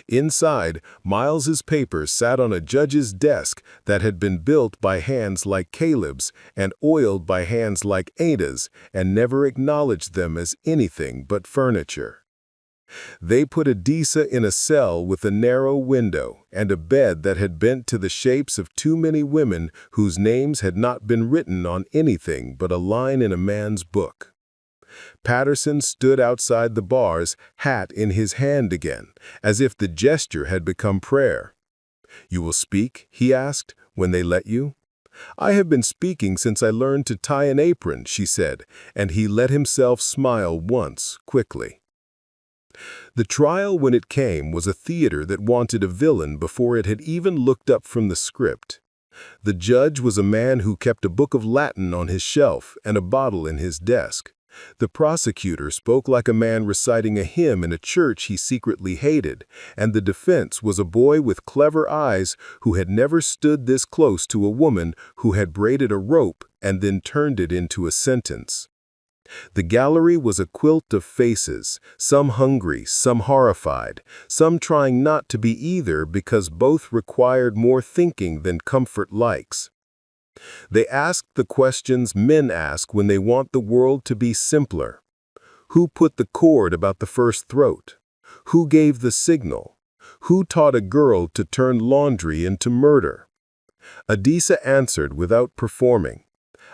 Inside, Miles's papers sat on a judge's desk that had been built by hands like Caleb's and oiled by hands like Ada's and never acknowledged them as anything but furniture. They put Adisa in a cell with a narrow window and a bed that had bent to the shapes of too many women whose names had not been written on anything but a line in a man's book. Patterson stood outside the bars, hat in his hand again, as if the gesture had become prayer. "You will speak?" he asked, "when they let you?" "I have been speaking since I learned to tie an apron," she said, and he let himself smile once, quickly. The trial, when it came, was a theater that wanted a villain before it had even looked up from the script. The judge was a man who kept a book of Latin on his shelf and a bottle in his desk. The prosecutor spoke like a man reciting a hymn in a church he secretly hated, and the defense was a boy with clever eyes who had never stood this close to a woman who had braided a rope and then turned it into a sentence. The gallery was a quilt of faces, some hungry, some horrified, some trying not to be either because both required more thinking than comfort likes. They asked the questions men ask when they want the world to be simpler. Who put the cord about the first throat? Who gave the signal? Who taught a girl to turn laundry into murder? Adisa answered without performing.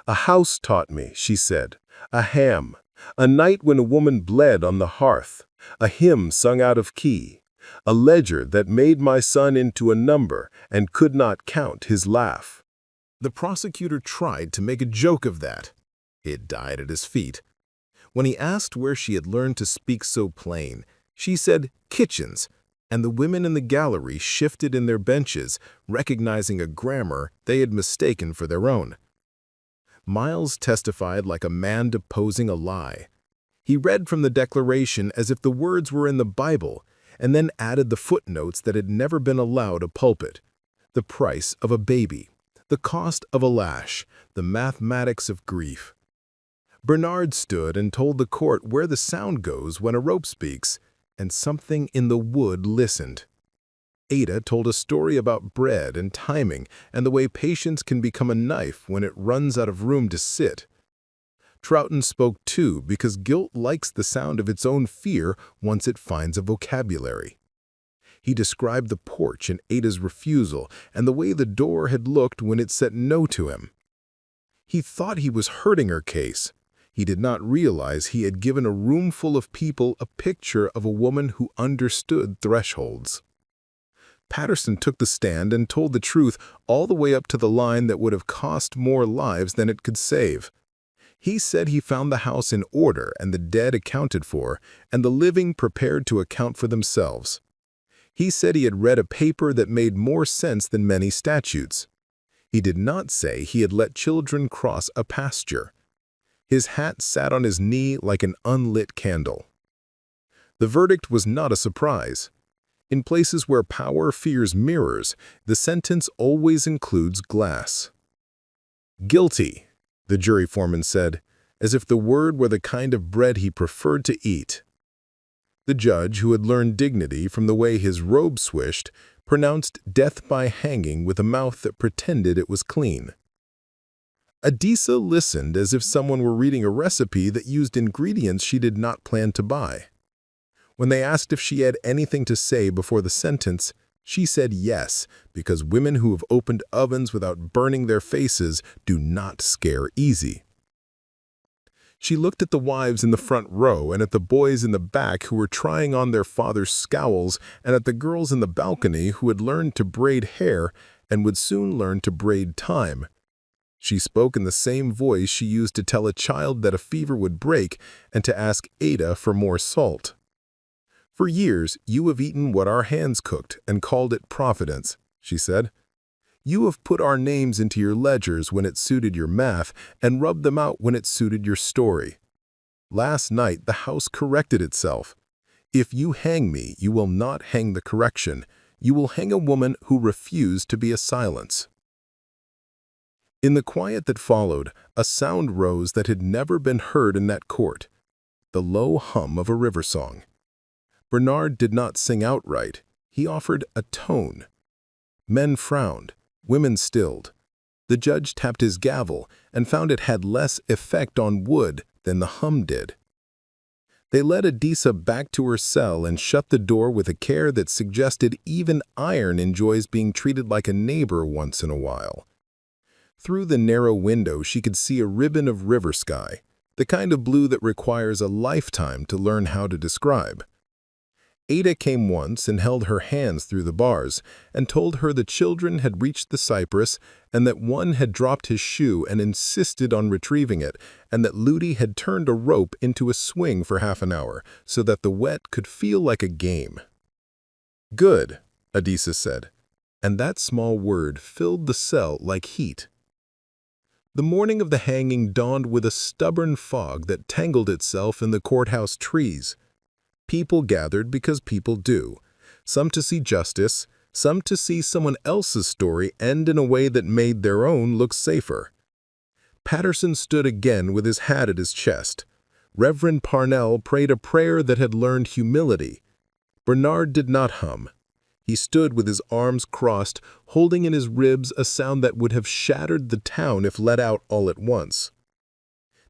"A house taught me," she said. "A ham. A night when a woman bled on the hearth. A hymn sung out of key. A ledger that made my son into a number and could not count his laugh." The prosecutor tried to make a joke of that. It died at his feet. When he asked where she had learned to speak so plain, she said kitchens, and the women in the gallery shifted in their benches, recognizing a grammar they had mistaken for their own. Miles testified like a man deposing a lie. He read from the declaration as if the words were in the Bible, and then added the footnotes that had never been allowed a pulpit. The price of a baby. The cost of a lash, the mathematics of grief. Bernard stood and told the court where the sound goes when a rope speaks, and something in the wood listened. Ada told a story about bread and timing and the way patience can become a knife when it runs out of room to sit. Troughton spoke too because guilt likes the sound of its own fear once it finds a vocabulary. He described the porch and Ada's refusal and the way the door had looked when it said no to him. He thought he was hurting her case. He did not realize he had given a room full of people a picture of a woman who understood thresholds. Patterson took the stand and told the truth all the way up to the line that would have cost more lives than it could save. He said he found the house in order and the dead accounted for, and the living prepared to account for themselves. He said he had read a paper that made more sense than many statutes. He did not say he had let children cross a pasture. His hat sat on his knee like an unlit candle. The verdict was not a surprise. In places where power fears mirrors, the sentence always includes glass. "Guilty," the jury foreman said, as if the word were the kind of bread he preferred to eat. The judge, who had learned dignity from the way his robe swished, pronounced death by hanging with a mouth that pretended it was clean. Adisa listened as if someone were reading a recipe that used ingredients she did not plan to buy. When they asked if she had anything to say before the sentence, she said yes, because women who have opened ovens without burning their faces do not scare easy. She looked at the wives in the front row and at the boys in the back who were trying on their father's scowls and at the girls in the balcony who had learned to braid hair and would soon learn to braid time. She spoke in the same voice she used to tell a child that a fever would break and to ask Ada for more salt. "For years, you have eaten what our hands cooked and called it providence," she said. "You have put our names into your ledgers when it suited your math and rubbed them out when it suited your story. Last night, the house corrected itself. If you hang me, you will not hang the correction. You will hang a woman who refused to be a silence." In the quiet that followed, a sound rose that had never been heard in that court, the low hum of a river song. Bernard did not sing outright. He offered a tone. Men frowned. Women stilled. The judge tapped his gavel and found it had less effect on wood than the hum did. They led Adisa back to her cell and shut the door with a care that suggested even iron enjoys being treated like a neighbor once in a while. Through the narrow window she could see a ribbon of river sky, the kind of blue that requires a lifetime to learn how to describe. Ada came once and held her hands through the bars and told her the children had reached the cypress and that one had dropped his shoe and insisted on retrieving it, and that Ludi had turned a rope into a swing for half an hour so that the wet could feel like a game. "Good," Adisa said, and that small word filled the cell like heat. The morning of the hanging dawned with a stubborn fog that tangled itself in the courthouse trees. People gathered because people do, some to see justice, some to see someone else's story end in a way that made their own look safer. Patterson stood again with his hat at his chest. Reverend Parnell prayed a prayer that had learned humility. Bernard did not hum. He stood with his arms crossed, holding in his ribs a sound that would have shattered the town if let out all at once.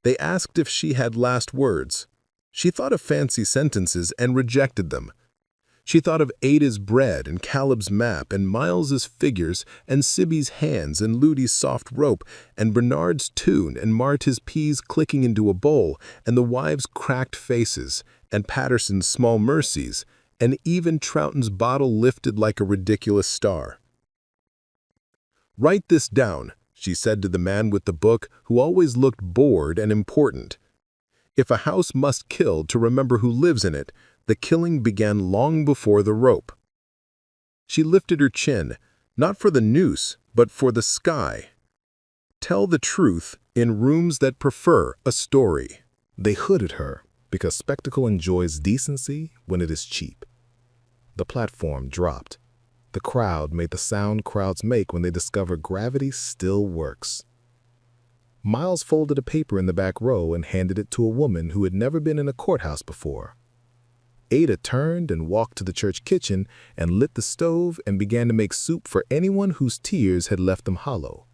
They asked if she had last words. She thought of fancy sentences and rejected them. She thought of Ada's bread and Caleb's map and Miles's figures and Sibby's hands and Ludi's soft rope and Bernard's tune and Marta's peas clicking into a bowl and the wives' cracked faces and Patterson's small mercies and even Troughton's bottle lifted like a ridiculous star. "Write this down," she said to the man with the book who always looked bored and important. "If a house must kill to remember who lives in it, the killing began long before the rope." She lifted her chin, not for the noose, but for the sky. "Tell the truth in rooms that prefer a story." They hooded her because spectacle enjoys decency when it is cheap. The platform dropped. The crowd made the sound crowds make when they discover gravity still works. Miles folded a paper in the back row and handed it to a woman who had never been in a courthouse before. Ada turned and walked to the church kitchen and lit the stove and began to make soup for anyone whose tears had left them hollow.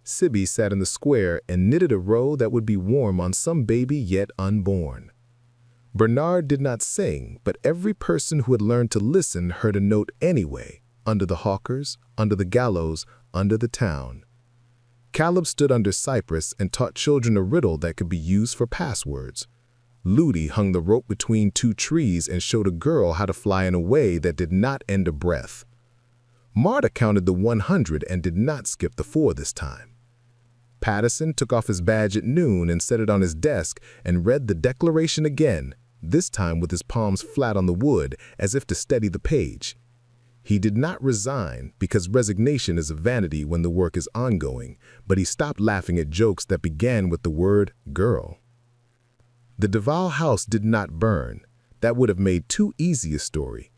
Sibby sat in the square and knitted a row that would be warm on some baby yet unborn. Bernard did not sing, but every person who had learned to listen heard a note anyway, under the hawkers, under the gallows, under the town. Caleb stood under cypress and taught children a riddle that could be used for passwords. Ludi hung the rope between two trees and showed a girl how to fly in a way that did not end a breath. Marta counted the 100 and did not skip the 4 this time. Patterson took off his badge at noon and set it on his desk and read the declaration again, this time with his palms flat on the wood as if to steady the page. He did not resign because resignation is a vanity when the work is ongoing, but he stopped laughing at jokes that began with the word girl. The Duval house did not burn. That would have made too easy a story.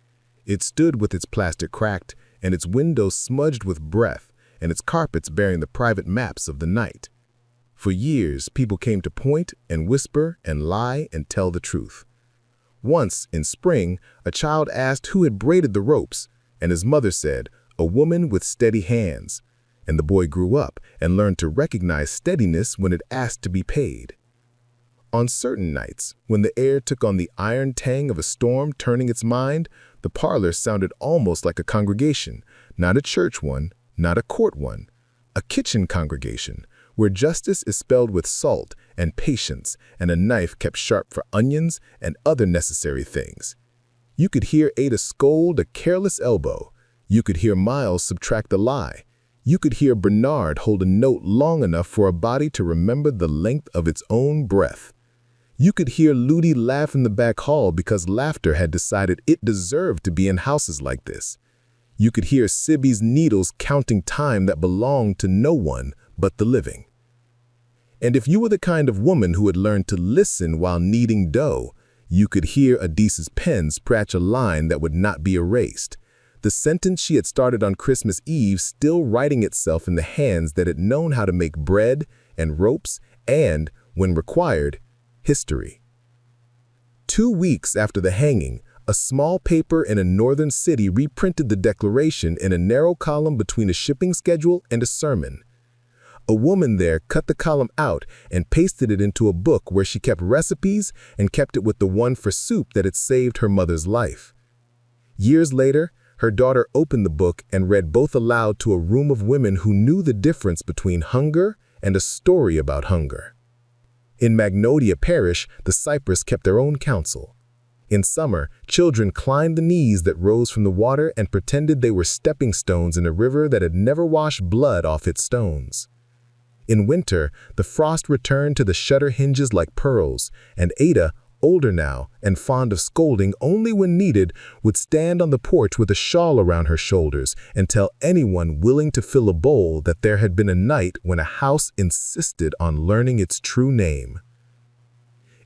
It stood with its plaster cracked and its windows smudged with breath and its carpets bearing the private maps of the night. For years, people came to point and whisper and lie and tell the truth. Once, in spring, a child asked who had braided the ropes, and his mother said, "A woman with steady hands," and the boy grew up and learned to recognize steadiness when it asked to be paid. On certain nights, when the air took on the iron tang of a storm turning its mind, the parlor sounded almost like a congregation, not a church one, not a court one, a kitchen congregation, where justice is spelled with salt and patience and a knife kept sharp for onions and other necessary things. You could hear Ada scold a careless elbow. You could hear Miles subtract a lie. You could hear Bernard hold a note long enough for a body to remember the length of its own breath. You could hear Ludi laugh in the back hall because laughter had decided it deserved to be in houses like this. You could hear Sibby's needles counting time that belonged to no one but the living. And if you were the kind of woman who had learned to listen while kneading dough, you could hear Adisa's pen scratch a line that would not be erased. The sentence she had started on Christmas Eve still writing itself in the hands that had known how to make bread and ropes and, when required, history. 2 weeks after the hanging, a small paper in a northern city reprinted the declaration in a narrow column between a shipping schedule and a sermon. A woman there cut the column out and pasted it into a book where she kept recipes and kept it with the one for soup that had saved her mother's life. Years later, her daughter opened the book and read both aloud to a room of women who knew the difference between hunger and a story about hunger. In Magnolia Parish, the Cypress kept their own counsel. In summer, children climbed the knees that rose from the water and pretended they were stepping stones in a river that had never washed blood off its stones. In winter, the frost returned to the shutter hinges like pearls, and Ada, older now and fond of scolding only when needed, would stand on the porch with a shawl around her shoulders and tell anyone willing to fill a bowl that there had been a night when a house insisted on learning its true name.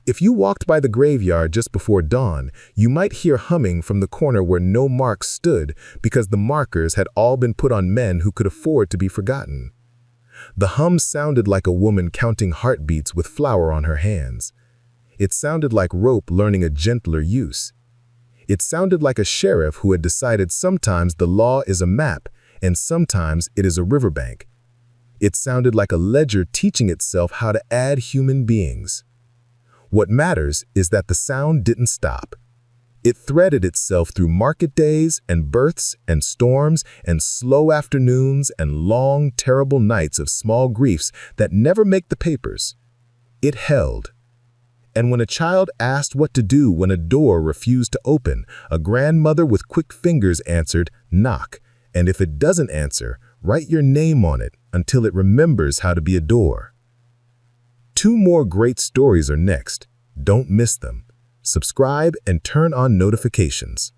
If you walked by the graveyard just before dawn, you might hear humming from the corner where no marks stood because the markers had all been put on men who could afford to be forgotten. The hum sounded like a woman counting heartbeats with flour on her hands. It sounded like rope learning a gentler use. It sounded like a sheriff who had decided sometimes the law is a map and sometimes it is a riverbank. It sounded like a ledger teaching itself how to add human beings. What matters is that the sound didn't stop. It threaded itself through market days and births and storms and slow afternoons and long, terrible nights of small griefs that never make the papers. It held. And when a child asked what to do when a door refused to open, a grandmother with quick fingers answered, "Knock, and if it doesn't answer, write your name on it until it remembers how to be a door." 2 more great stories are next. Don't miss them. Subscribe and turn on notifications.